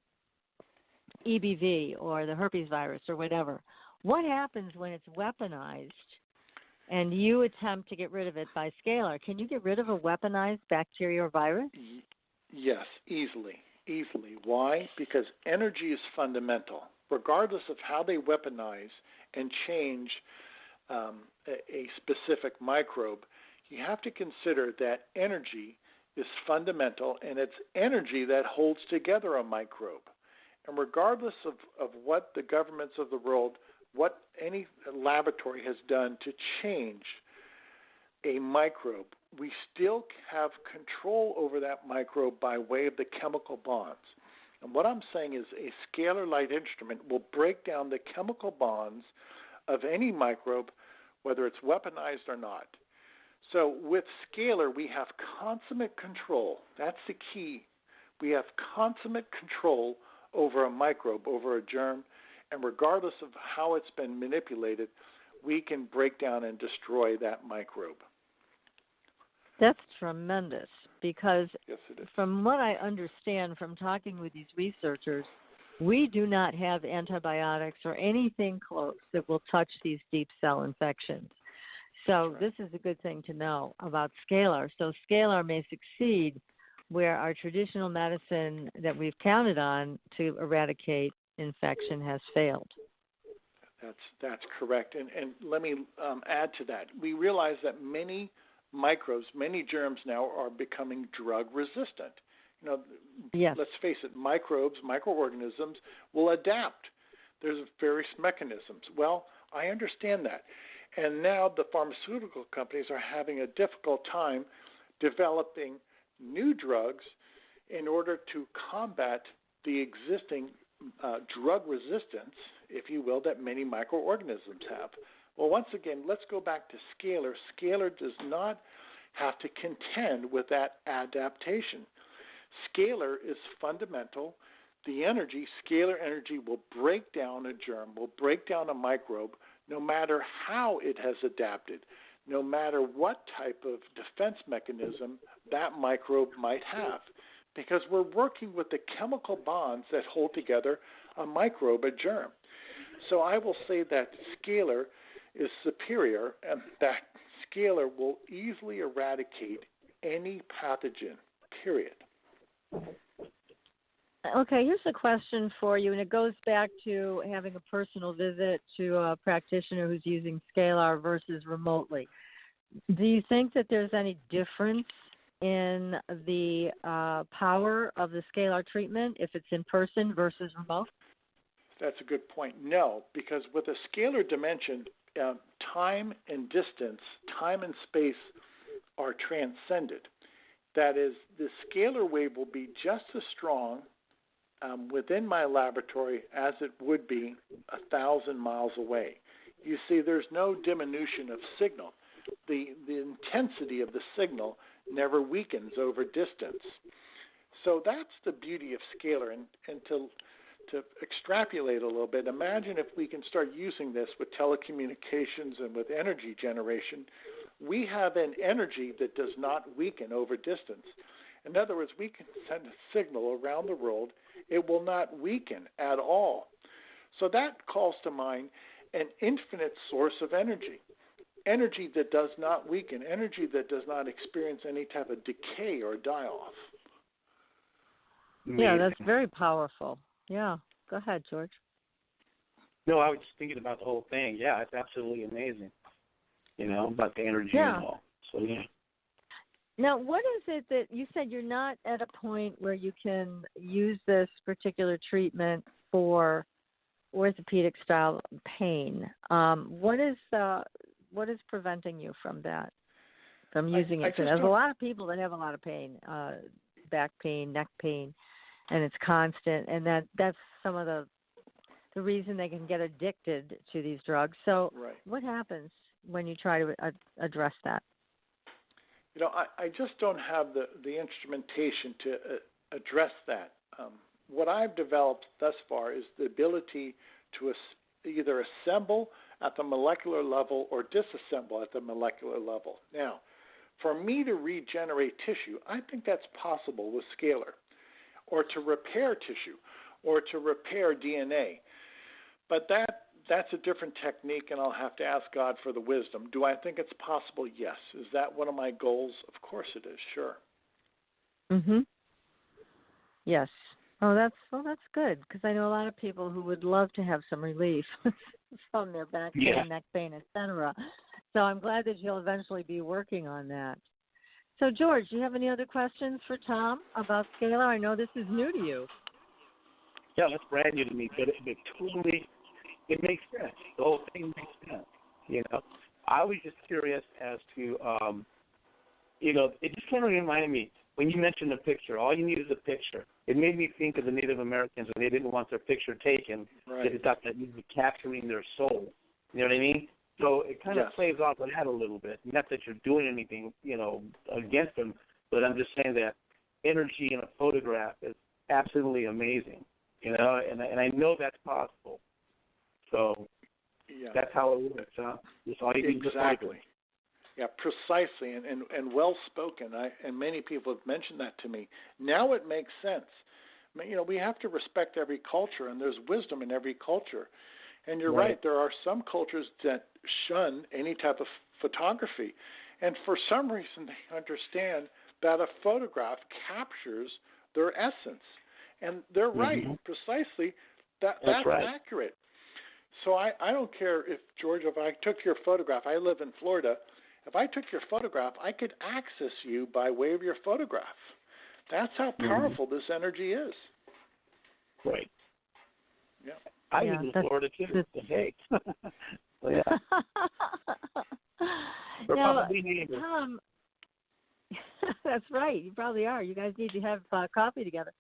EBV or the herpes virus or whatever, what happens when it's weaponized and you attempt to get rid of it by Scalar? Can you get rid of a weaponized bacteria or virus? Yes, easily. Why? Because energy is fundamental. Regardless of how they weaponize and change a specific microbe, you have to consider that energy is fundamental, and it's energy that holds together a microbe. And regardless of what the governments of the world, what any laboratory has done to change a microbe, we still have control over that microbe by way of the chemical bonds. And what I'm saying is a scalar light instrument will break down the chemical bonds of any microbe, whether it's weaponized or not. So with Scalar, we have consummate control. That's the key. We have consummate control over a microbe, over a germ, and regardless of how it's been manipulated, we can break down and destroy that microbe. That's tremendous because from what I understand from talking with these researchers, we do not have antibiotics or anything close that will touch these deep cell infections. So this is a good thing to know about Scalar. So Scalar may succeed where our traditional medicine that we've counted on to eradicate infection has failed. That's correct. And let me add to that. We realize that many microbes, many germs now are becoming drug resistant. Yes. Let's face it, microorganisms will adapt. There's various mechanisms. Well, I understand that. And now the pharmaceutical companies are having a difficult time developing new drugs in order to combat the existing drug resistance, if you will, that many microorganisms have. Well, once again, let's go back to Scalar. Scalar does not have to contend with that adaptation. Scalar is fundamental. The energy, scalar energy, will break down a germ, will break down a microbe, no matter how it has adapted, no matter what type of defense mechanism that microbe might have, because we're working with the chemical bonds that hold together a microbe, a germ. So I will say that scalar is superior, and that scalar will easily eradicate any pathogen, period. Okay, here's a question for you, and it goes back to having a personal visit to a practitioner who's using Scalar versus remotely. Do you think that there's any difference in the power of the Scalar treatment if it's in person versus remote? That's a good point. No, because with a scalar dimension, time and distance, time and space are transcended. That is, the scalar wave will be just as strong within my laboratory as it would be 1,000 miles away. You see, there's no diminution of signal. The intensity of the signal never weakens over distance. So that's the beauty of scalar. And to extrapolate a little bit, imagine if we can start using this with telecommunications and with energy generation. We have an energy that does not weaken over distance. In other words, we can send a signal around the world. It will not weaken at all. So that calls to mind an infinite source of energy. Energy that does not weaken, energy that does not experience any type of decay or die-off. Yeah, that's very powerful. Yeah, go ahead, George. No, I was just thinking about the whole thing. Yeah, it's absolutely amazing, about the energy and all. So, yeah. Now, what is it that you said you're not at a point where you can use this particular treatment for orthopedic style pain? What is preventing you from that, from using it? There's a lot of people that have a lot of pain, back pain, neck pain, and it's constant, and that's some of the reason they can get addicted to these drugs. So What happens when you try to address that? I just don't have the instrumentation to address that. What I've developed thus far is the ability to either assemble at the molecular level or disassemble at the molecular level. Now, for me to regenerate tissue, I think that's possible with Scalar, or to repair tissue, or to repair DNA. But that's a different technique, and I'll have to ask God for the wisdom. Do I think it's possible? Yes. Is that one of my goals? Of course it is, sure. Mhm. Yes. Oh, that's good, because I know a lot of people who would love to have some relief from their back pain, neck pain, etc. So I'm glad that you'll eventually be working on that. So, George, do you have any other questions for Tom about Scalar? I know this is new to you. Yeah, that's brand new to me, but it makes sense. The whole thing makes sense. I was just curious as to, it just kind of reminded me, when you mentioned the picture, all you need is a picture. It made me think of the Native Americans when they didn't want their picture taken, because they thought that you were capturing their soul. You know what I mean? So it kind of plays off of that a little bit. Not that you're doing anything, against them, but I'm just saying that energy in a photograph is absolutely amazing, and I know that's possible. So that's how it works, huh? That's all you need. Exactly. Yeah, precisely, and well spoken. And many people have mentioned that to me. Now it makes sense. We have to respect every culture, and there's wisdom in every culture. And you're right. There are some cultures that shun any type of photography, and for some reason they understand that a photograph captures their essence, and they're right. Precisely, that's accurate. So I don't care if, George, if I took your photograph, I live in Florida, If I took your photograph, I could access you by way of your photograph. That's how powerful this energy is. Right. Yeah. I live in Florida too. Hey. So, yeah. We're probably neighbors. Tom, that's right. You probably are. You guys need to have coffee together.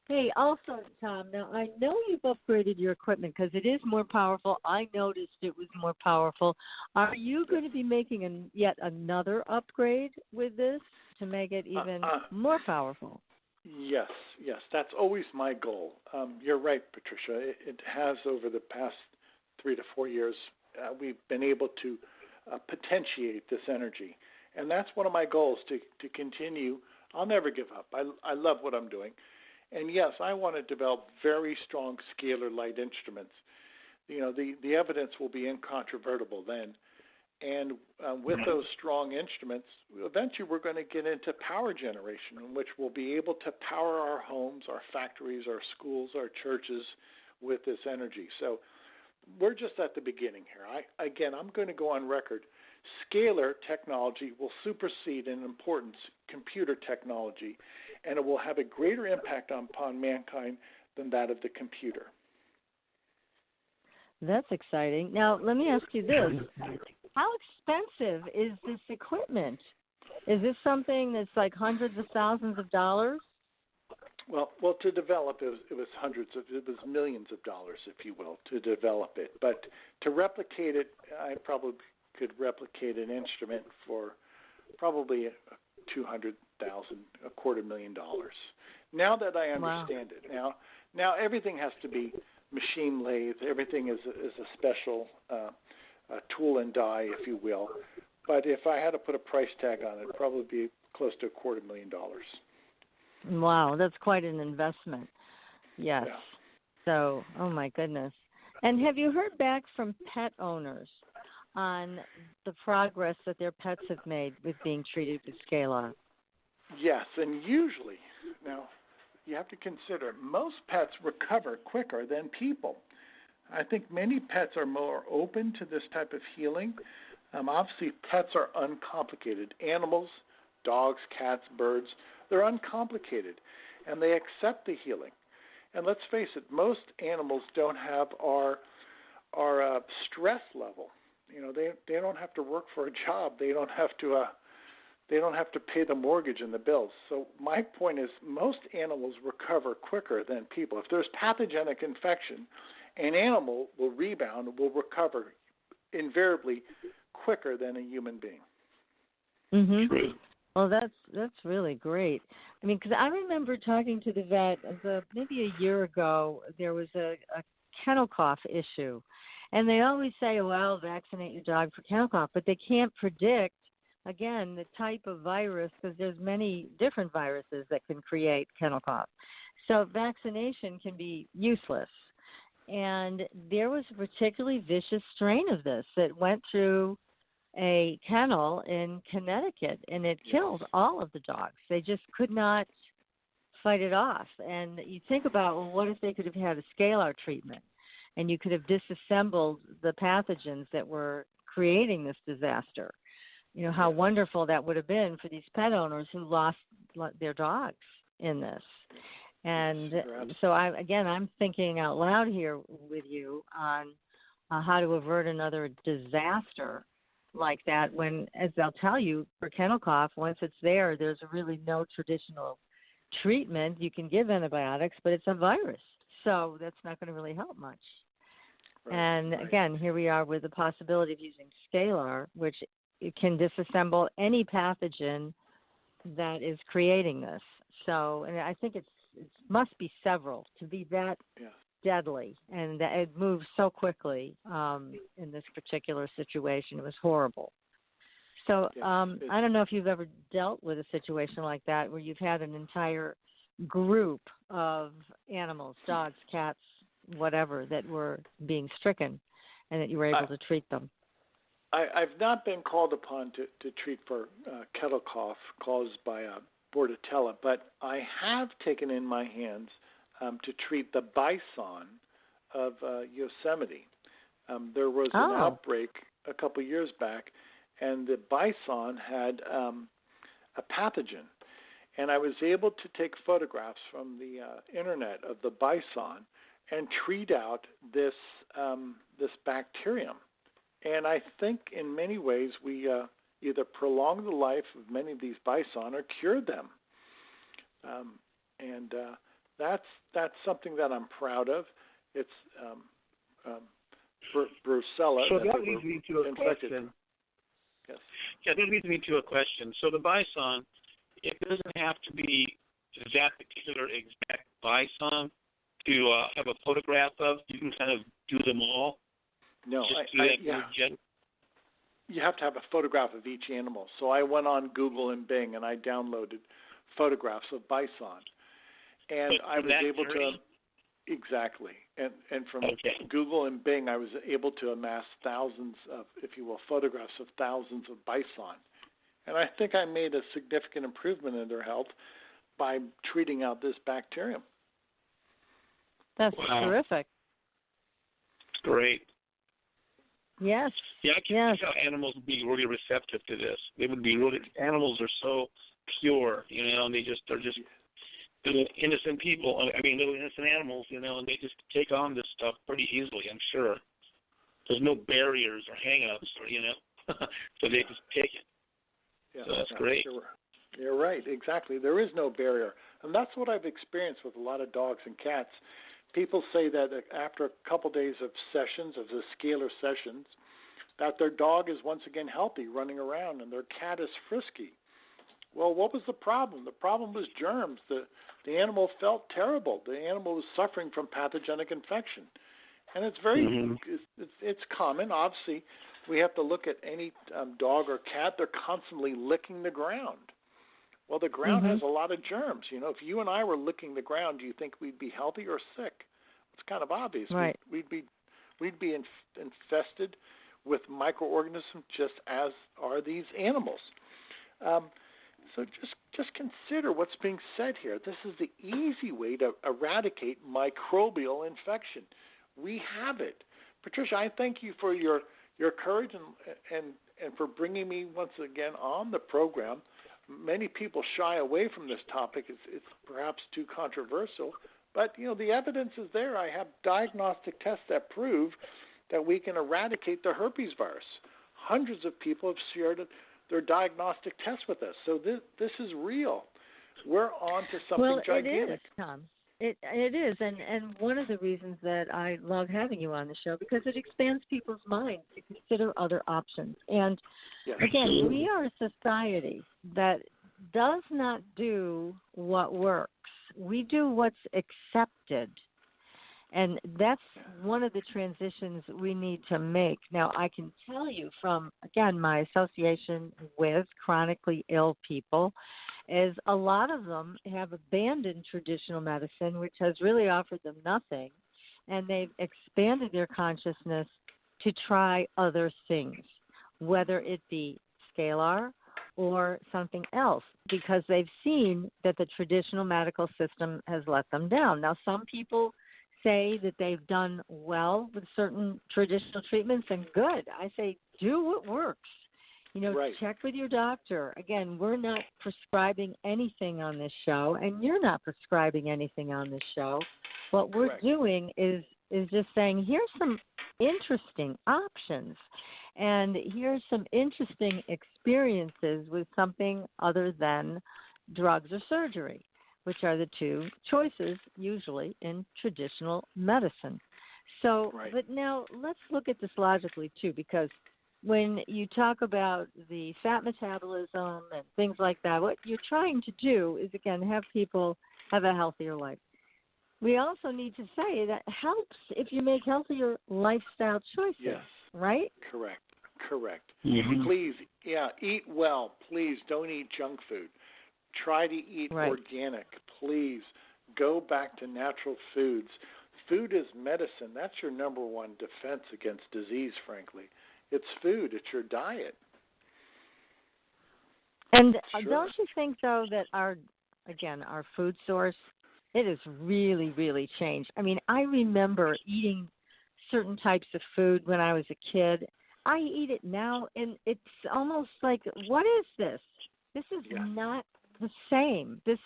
Hey, also, Tom, now I know you've upgraded your equipment because it is more powerful. I noticed it was more powerful. Are you going to be making yet another upgrade with this to make it even more powerful? Yes. That's always my goal. You're right, Patricia. It has over the past 3 to 4 years, we've been able to potentiate this energy. And that's one of my goals, to continue. I'll never give up. I love what I'm doing. And yes, I want to develop very strong scalar light instruments. You know, the evidence will be incontrovertible then. And with those strong instruments, eventually we're going to get into power generation, in which we'll be able to power our homes, our factories, our schools, our churches with this energy. So we're just at the beginning here. I'm going to go on record. Scalar technology will supersede in importance computer technology, and it will have a greater impact upon mankind than that of the computer. That's exciting. Now, let me ask you this. How expensive is this equipment? Is this something that's like hundreds of thousands of dollars? Well, to develop it was millions of dollars, if you will, to develop it. But to replicate it, I probably could replicate an instrument for probably $200,000, $250,000. Now that I understand it, now everything has to be machine lathe. Everything is a special tool and die, if you will. But if I had to put a price tag on it, it'd probably be close to $250,000. Wow, that's quite an investment. Yes. Yeah. So, oh my goodness. And have you heard back from pet owners on the progress that their pets have made with being treated with Scalar? Yes, and usually, now you have to consider, most pets recover quicker than people. I think many pets are more open to this type of healing. Obviously, pets are uncomplicated. Animals, dogs, cats, birds, they're uncomplicated, and they accept the healing. And let's face it, most animals don't have our stress level. You know, they don't have to work for a job. They don't have to pay the mortgage and the bills. So my point is, most animals recover quicker than people. If there's pathogenic infection, an animal will rebound, will recover invariably quicker than a human being. Mm-hmm. Well, that's really great. I mean, because I remember talking to the vet maybe a year ago. There was a kennel cough issue, and they always say, well, vaccinate your dog for kennel cough, but they can't predict, again, the type of virus, because there's many different viruses that can create kennel cough. So vaccination can be useless. And there was a particularly vicious strain of this that went through a kennel in Connecticut, and it killed all of the dogs. They just could not fight it off. And you think about, well, what if they could have had a scalar treatment, and you could have disassembled the pathogens that were creating this disaster? You know, how wonderful that would have been for these pet owners who lost their dogs in this. And so, I'm thinking out loud here with you on how to avert another disaster like that when, as they'll tell you, for kennel cough, once it's there, there's really no traditional treatment. You can give antibiotics, but it's a virus, so that's not going to really help much. Right, again, here we are with the possibility of using Scalar, which it can disassemble any pathogen that is creating this. So, and I think it must be several to be that deadly, and that it moves so quickly in this particular situation. It was horrible. So I don't know if you've ever dealt with a situation like that where you've had an entire group of animals, dogs, cats, whatever, that were being stricken, and that you were able to treat them. I've not been called upon to treat for kennel cough caused by Bordetella, but I have taken in my hands to treat the bison of Yosemite. There was an outbreak a couple years back, and the bison had a pathogen. And I was able to take photographs from the internet of the bison and treat out this bacterium. And I think in many ways we either prolonged the life of many of these bison or cured them. And that's something that I'm proud of. It's brucella. So that leads me to a question. Yes. Yeah, that leads me to a question. So the bison, it doesn't have to be that particular exact bison to have a photograph of. You can kind of do them all. No, you have to have a photograph of each animal. So I went on Google and Bing and I downloaded photographs of bison, and I was able to exactly. And from Google and Bing, I was able to amass thousands of, if you will, photographs of thousands of bison. And I think I made a significant improvement in their health by treating out this bacterium. That's terrific. Great. Yes. Yeah, I can see how animals would be really receptive to this. They would be really. Animals are so pure, and they're just little innocent people. I mean, little innocent animals, and they just take on this stuff pretty easily. I'm sure. There's no barriers or hang-ups, so they just take it. Yeah, so that's great. You're right. Exactly. There is no barrier, and that's what I've experienced with a lot of dogs and cats. People say that after a couple days of sessions, of the scalar sessions, that their dog is once again healthy, running around, and their cat is frisky. Well, what was the problem? The problem was germs. The animal felt terrible. The animal was suffering from pathogenic infection. And it's very, it's common. Obviously, we have to look at any dog or cat. They're constantly licking the ground. Well, the ground has a lot of germs. If you and I were licking the ground, do you think we'd be healthy or sick? It's kind of obvious. Right. We'd be infested with microorganisms just as are these animals. So just consider what's being said here. This is the easy way to eradicate microbial infection. We have it. Patricia, I thank you for your courage and for bringing me once again on the program. Many people shy away from this topic. It's perhaps too controversial, but the evidence is there. I have diagnostic tests that prove that we can eradicate the herpes virus. Hundreds of people have shared their diagnostic tests with us. So this is real. We're on to something gigantic. It is, Tom. It is, and one of the reasons that I love having you on the show, because it expands people's minds to consider other options. And again, we are a society that does not do what works. We do what's accepted. And that's one of the transitions we need to make. Now, I can tell you from, again, my association with chronically ill people is a lot of them have abandoned traditional medicine, which has really offered them nothing, and they've expanded their consciousness to try other things, whether it be scalar or something else, because they've seen that the traditional medical system has let them down. Now, some people say that they've done well with certain traditional treatments, and good. I say do what works. Check with your doctor. Again, we're not prescribing anything on this show, and you're not prescribing anything on this show. What we're doing is just saying, here's some interesting options, and here's some interesting experiences with something other than drugs or surgery, which are the two choices usually in traditional medicine. So, but now let's look at this logically too, because when you talk about the fat metabolism and things like that, what you're trying to do is, again, have people have a healthier life. We also need to say that helps if you make healthier lifestyle choices, right? Correct. Please, eat well. Please don't eat junk food. Try to eat organic. Please go back to natural foods. Food is medicine. That's your number one defense against disease, frankly. It's food. It's your diet. And don't you think, though, that our food source, it has really, really changed. I mean, I remember eating certain types of food when I was a kid. I eat it now, and it's almost like, what is this? This is not the same. This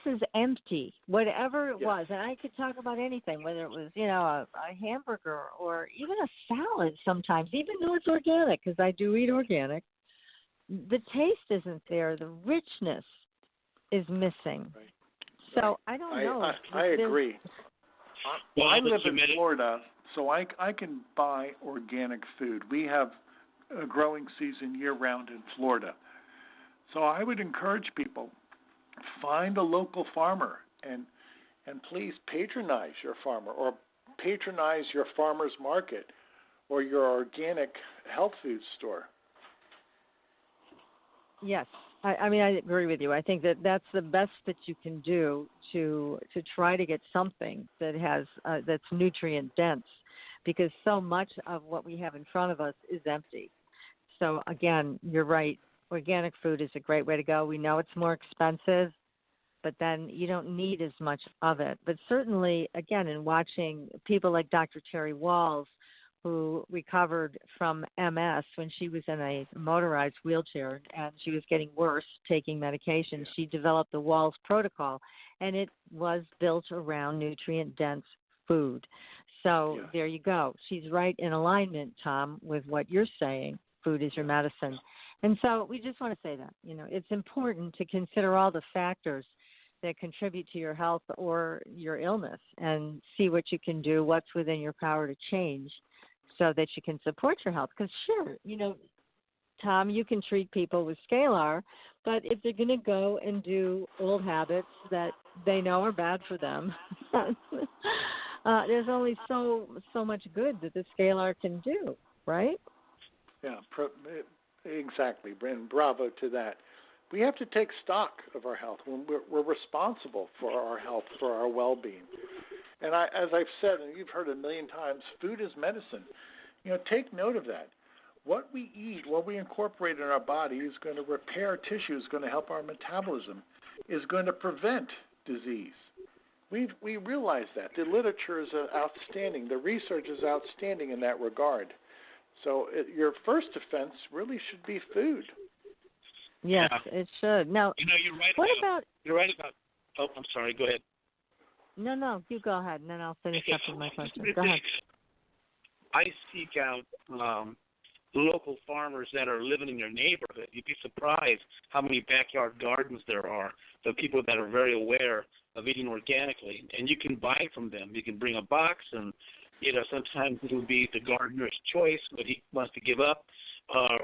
is empty, whatever it was. And I could talk about anything, whether it was, a hamburger or even a salad sometimes, even though it's organic, because I do eat organic. The taste isn't there. The richness is missing. Right. So I don't know. I agree. Well, I live in Florida, so I can buy organic food. We have a growing season year-round in Florida. So I would encourage people, find a local farmer and please patronize your farmer or patronize your farmer's market or your organic health food store. Yes. I agree with you. I think that's the best that you can do to try to get something that has that's nutrient dense, because so much of what we have in front of us is empty. So again, you're right. Organic food is a great way to go. We know it's more expensive, but then you don't need as much of it. But certainly, again, in watching people like Dr. Terry Walls, who recovered from MS when she was in a motorized wheelchair and she was getting worse taking medication, she developed the Walls protocol, and it was built around nutrient-dense food. So there you go. She's right in alignment, Tom, with what you're saying. Food is your medicine. And so we just want to say that, it's important to consider all the factors that contribute to your health or your illness and see what you can do, what's within your power to change so that you can support your health. Because sure, Tom, you can treat people with Scalar, but if they're going to go and do old habits that they know are bad for them, there's only so much good that the Scalar can do, right? Yeah, exactly, and bravo to that. We have to take stock of our health. We're responsible for our health, for our well-being. And as I've said, and you've heard a million times, food is medicine. Take note of that. What we eat, what we incorporate in our body is going to repair tissue, is going to help our metabolism, is going to prevent disease. We realize that. The literature is outstanding. The research is outstanding in that regard. So your first defense really should be food. Yes, it should. Now, you're right. You're right about. Oh, I'm sorry. Go ahead. No, you go ahead, and then I'll finish up with my question. Go ahead. I seek out local farmers that are living in your neighborhood. You'd be surprised how many backyard gardens there are. The people that are very aware of eating organically, and you can buy from them. You can bring a box, and sometimes it'll be the gardener's choice what he wants to give up,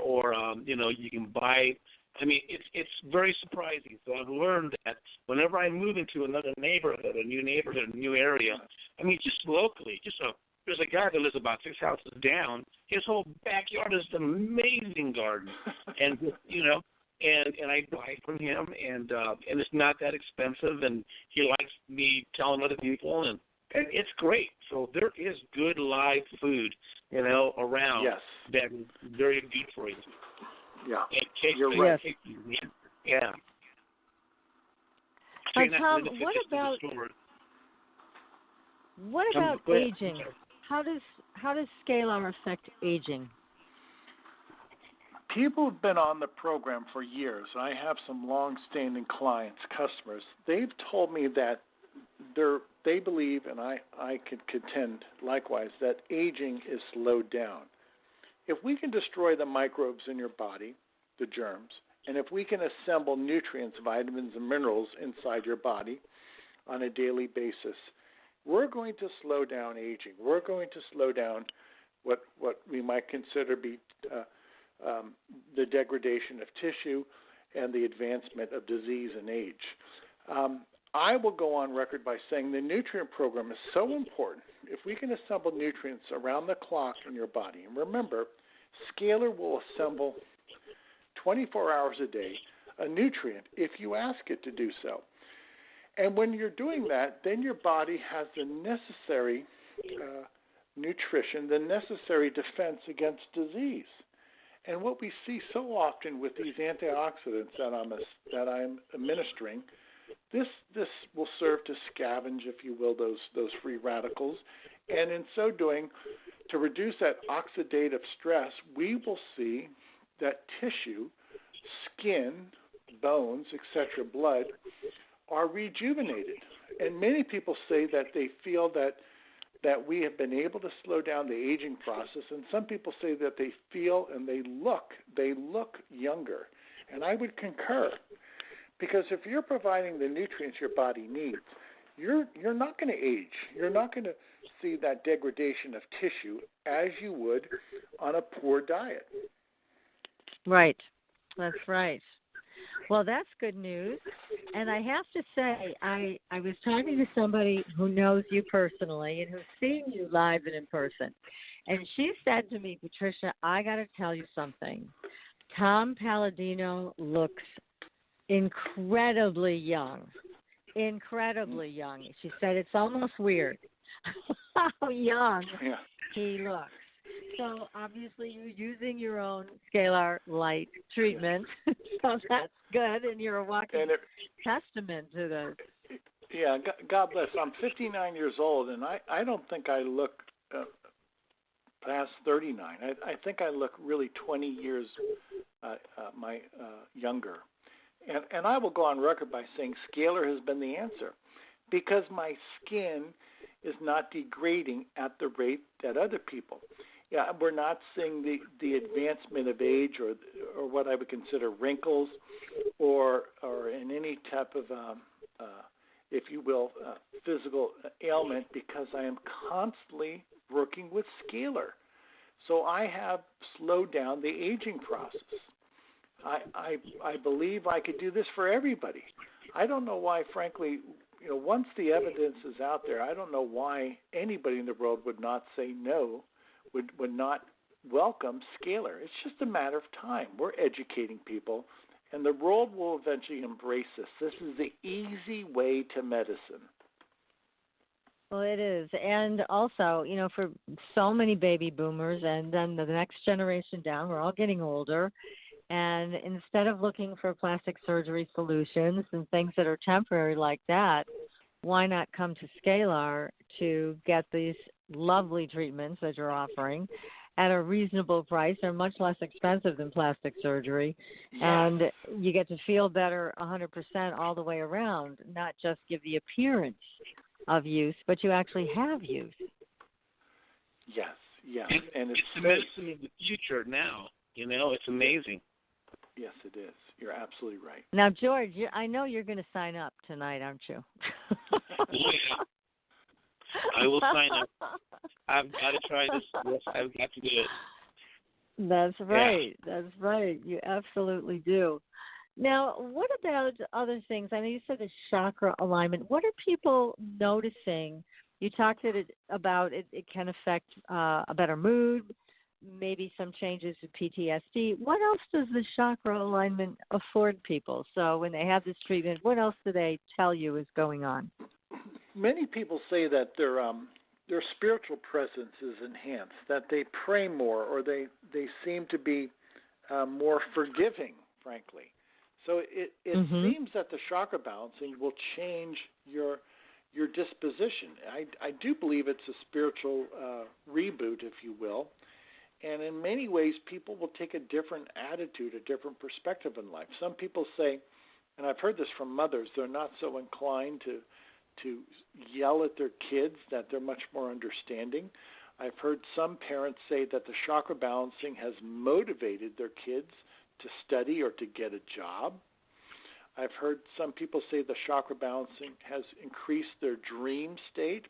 or you can buy. I mean, it's very surprising. So I've learned that whenever I move into another neighborhood, a new area, I mean, just locally, there's a guy that lives about 6 houses down. His whole backyard is an amazing garden, and and I buy from him, and it's not that expensive, and he likes me telling other people, and it's great. So there is good live food, around that is very good for you. Yeah, you're right. Yeah. Tom, what about aging? How does Scalar affect aging? People have been on the program for years. I have some long-standing clients, customers. They've told me that they believe, and I could contend likewise, that aging is slowed down. If we can destroy the microbes in your body, the germs, and if we can assemble nutrients, vitamins, and minerals inside your body on a daily basis, we're going to slow down aging. We're going to slow down what we might consider be the degradation of tissue and the advancement of disease and age. I will go on record by saying the nutrient program is so important. If we can assemble nutrients around the clock in your body, and remember, Scalar will assemble 24 hours a day a nutrient if you ask it to do so. And when you're doing that, then your body has the necessary nutrition, the necessary defense against disease. And what we see so often with these antioxidants that I'm administering, this will serve to scavenge, if you will, those free radicals, and in so doing, to reduce that oxidative stress, we will see that tissue, skin, bones, etc., blood, are rejuvenated. And many people say that they feel that we have been able to slow down the aging process, and some people say that they feel and they look younger. And I would concur, because if you're providing the nutrients your body needs, you're not going to age. You're not going to see that degradation of tissue as you would on a poor diet. Right. That's right. Well, that's good news. And I have to say, I was talking to somebody who knows you personally and who's seen you live and in person. And she said to me, Patricia, I got to tell you something. Tom Paladino looks incredibly young. Incredibly young. She said it's almost weird how young he looks. So obviously you're using your own Scalar Light treatment, so that's good, and you're a walking testament to this. Yeah, God bless. I'm 59 years old, and I don't think I look past 39. I think I look really 20 years younger. And I will go on record by saying Scalar has been the answer, because my skin is not degrading at the rate that other people. Yeah, we're not seeing the advancement of age or what I would consider wrinkles or in any type of, if you will, physical ailment, because I am constantly working with Scalar. So I have slowed down the aging process. I believe I could do this for everybody. I don't know why, frankly, once the evidence is out there, I don't know why anybody in the world would not say no, would not welcome Scalar. It's just a matter of time. We're educating people, and the world will eventually embrace this. This is the easy way to medicine. Well, it is. And also, for so many baby boomers and then the next generation down, we're all getting older. And instead of looking for plastic surgery solutions and things that are temporary like that, why not come to Scalar to get these lovely treatments that you're offering at a reasonable price? They're much less expensive than plastic surgery. Yes. And you get to feel better 100% all the way around, not just give the appearance of youth, but you actually have youth. Yes. And it's the medicine of the future now. It's amazing. Yes, it is. You're absolutely right. Now, George, I know you're going to sign up tonight, aren't you? Yeah. I will sign up. I've got to try this. Yes, I've got to do it. That's right. Yeah. That's right. You absolutely do. Now, what about other things? I know you said the chakra alignment. What are people noticing? You talked about it can affect a better mood, maybe some changes to PTSD. What else does the chakra alignment afford people? So when they have this treatment, what else do they tell you is going on? Many people say that their spiritual presence is enhanced, that they pray more, or they seem to be more forgiving, frankly. So it seems that the chakra balancing will change your disposition. I do believe it's a spiritual reboot, if you will. And in many ways, people will take a different attitude, a different perspective in life. Some people say, and I've heard this from mothers, they're not so inclined to yell at their kids, that they're much more understanding. I've heard some parents say that the chakra balancing has motivated their kids to study or to get a job. I've heard some people say the chakra balancing has increased their dream state.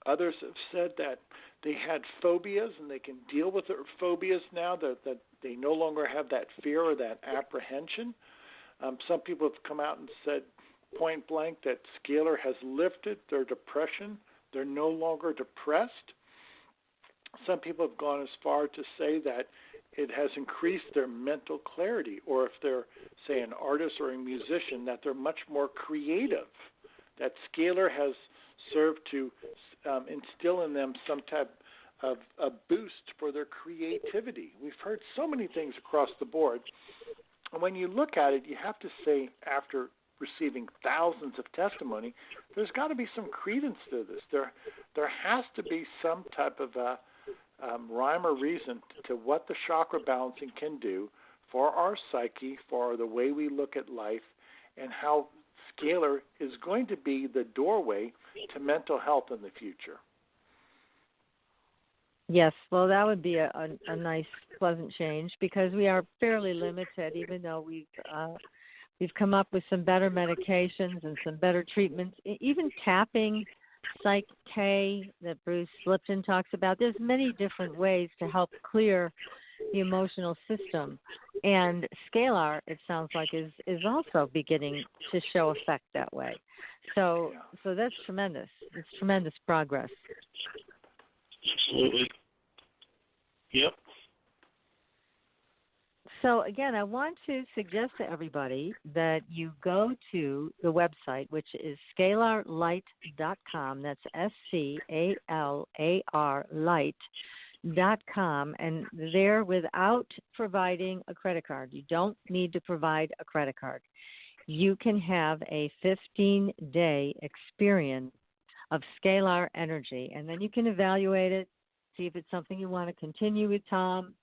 Others have said that they had phobias and they can deal with their phobias now, that they no longer have that fear or that apprehension. Some people have come out and said point blank that Scalar has lifted their depression. They're no longer depressed. Some people have gone as far to say that it has increased their mental clarity, or if they're, say, an artist or a musician, that they're much more creative, that Scalar has served to instill in them some type of a boost for their creativity. We've heard so many things across the board. And when you look at it, you have to say, after receiving thousands of testimony, there's got to be some credence to this. There has to be some type of rhyme or reason to what the chakra balancing can do for our psyche, for the way we look at life, and how Scalar is going to be the doorway to mental health in the future. Yes, well, that would be a nice, pleasant change, because we are fairly limited, even though we've come up with some better medications and some better treatments. Even tapping, Psych K that Bruce Lipton talks about. There's many different ways to help clear the emotional system, and Scalar, it sounds like, is also beginning to show effect that way. So that's tremendous. It's tremendous progress. Absolutely. Yep. So again, I want to suggest to everybody that you go to the website, which is scalarlight.com. That's SCALAR light.com, and there, without providing a credit card, you don't need to provide a credit card. You can have a 15-day experience of scalar energy, and then you can evaluate it, see if it's something you want to continue with Tom,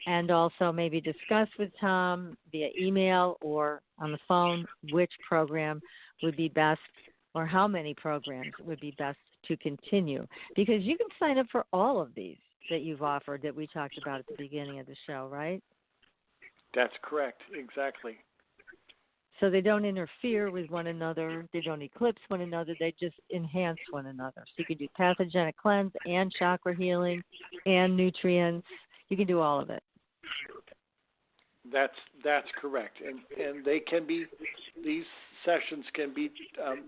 and also maybe discuss with Tom via email or on the phone which program would be best, or how many programs would be best to continue. Because you can sign up for all of these that you've offered that we talked about at the beginning of the show, right? That's correct, exactly. So they don't interfere with one another, they don't eclipse one another, they just enhance one another. So you can do Pathogenic Cleanse and chakra healing and nutrients. You can do all of it. That's correct, and they can be, these sessions can be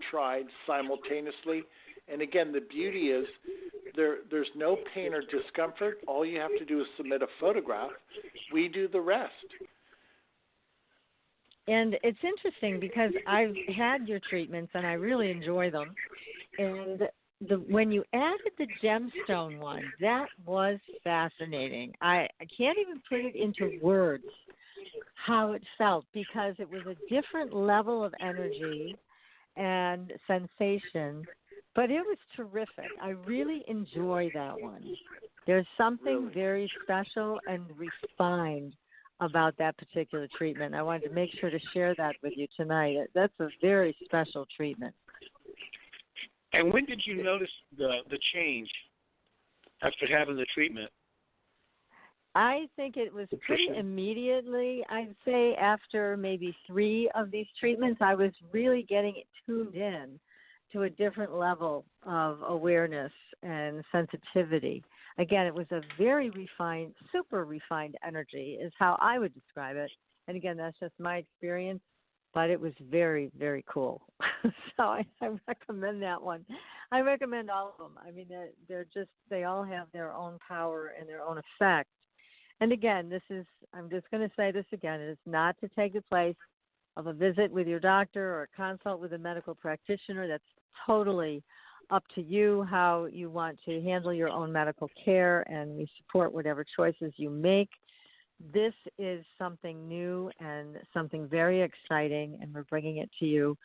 tried simultaneously. And again, the beauty is there's no pain or discomfort. All you have to do is submit a photograph. We do the rest. And it's interesting because I've had your treatments and I really enjoy them. And when you added the gemstone one, that was fascinating. I can't even put it into words how it felt, because it was a different level of energy and sensation, but it was terrific. I really enjoy that one. There's something very special and refined about that particular treatment. I wanted to make sure to share that with you tonight. That's a very special treatment. And when did you notice the change after having the treatment? I think it was pretty immediately. I'd say after maybe 3 of these treatments, I was really getting it tuned in to a different level of awareness and sensitivity. Again, it was a very refined, super refined energy is how I would describe it. And again, that's just my experience, but it was very, very cool. So I recommend that one. I recommend all of them. I mean, they all have their own power and their own effect. And again, I'm just going to say this again, it is not to take the place of a visit with your doctor or a consult with a medical practitioner. That's totally up to you how you want to handle your own medical care, and we support whatever choices you make. This is something new and something very exciting, and we're bringing it to you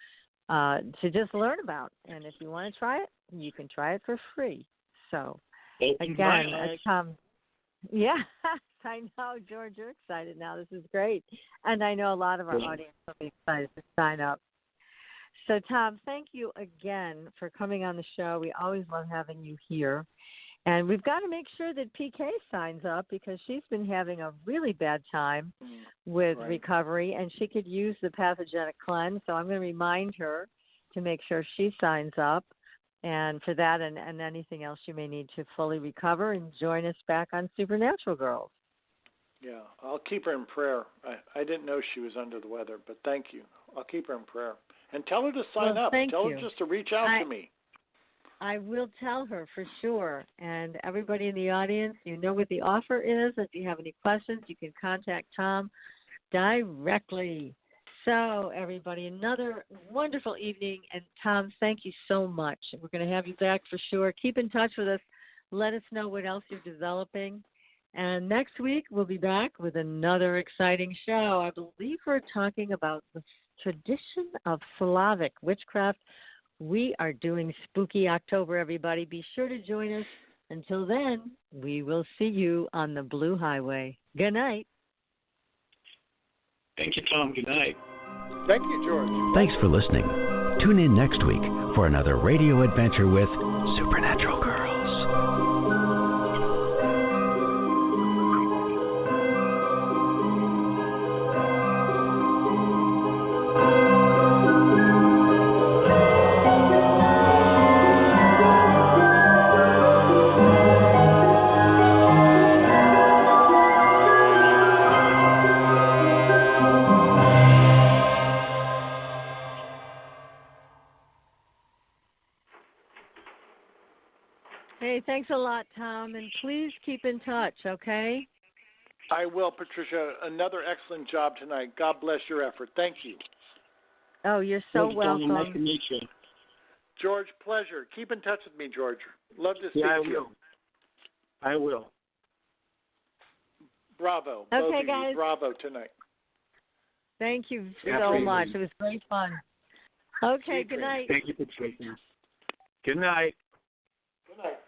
to just learn about. And if you want to try it, you can try it for free. So, again, Tom, yeah, I know, George, you're excited now. This is great. And I know a lot of our audience will be excited to sign up. So, Tom, thank you again for coming on the show. We always love having you here. And we've got to make sure that PK signs up, because she's been having a really bad time with recovery, and she could use the Pathogenic Cleanse. So I'm going to remind her to make sure she signs up, and for that and anything else you may need to fully recover, and join us back on Supernatural Girls. Yeah, I'll keep her in prayer. I didn't know she was under the weather, but thank you. I'll keep her in prayer. And tell her to sign up. Tell her just to reach out to me. I will tell her for sure. And everybody in the audience, you know what the offer is. If you have any questions, you can contact Tom directly. So, everybody, another wonderful evening. And, Tom, thank you so much. We're going to have you back for sure. Keep in touch with us. Let us know what else you're developing. And next week, we'll be back with another exciting show. I believe we're talking about the tradition of Slavic witchcraft. We are doing Spooky October, everybody. Be sure to join us Until then, we will see you on the Blue Highway. Good night. Thank you, Tom. Good night. Thank you, George. Thanks for listening. Tune in next week for another radio adventure with Supernatural Girls. Hey, thanks a lot, Tom, and please keep in touch, okay? I will, Patricia. Another excellent job tonight. God bless your effort. Thank you. Oh, you're so welcome. Nice to meet you. George, pleasure. Keep in touch with me, George. Love to speak to you. I will. Bravo. Okay, both of guys. You. Bravo tonight. Thank you so much. It was great fun. Okay, good night. Thank you, Patricia. Good night. Good night.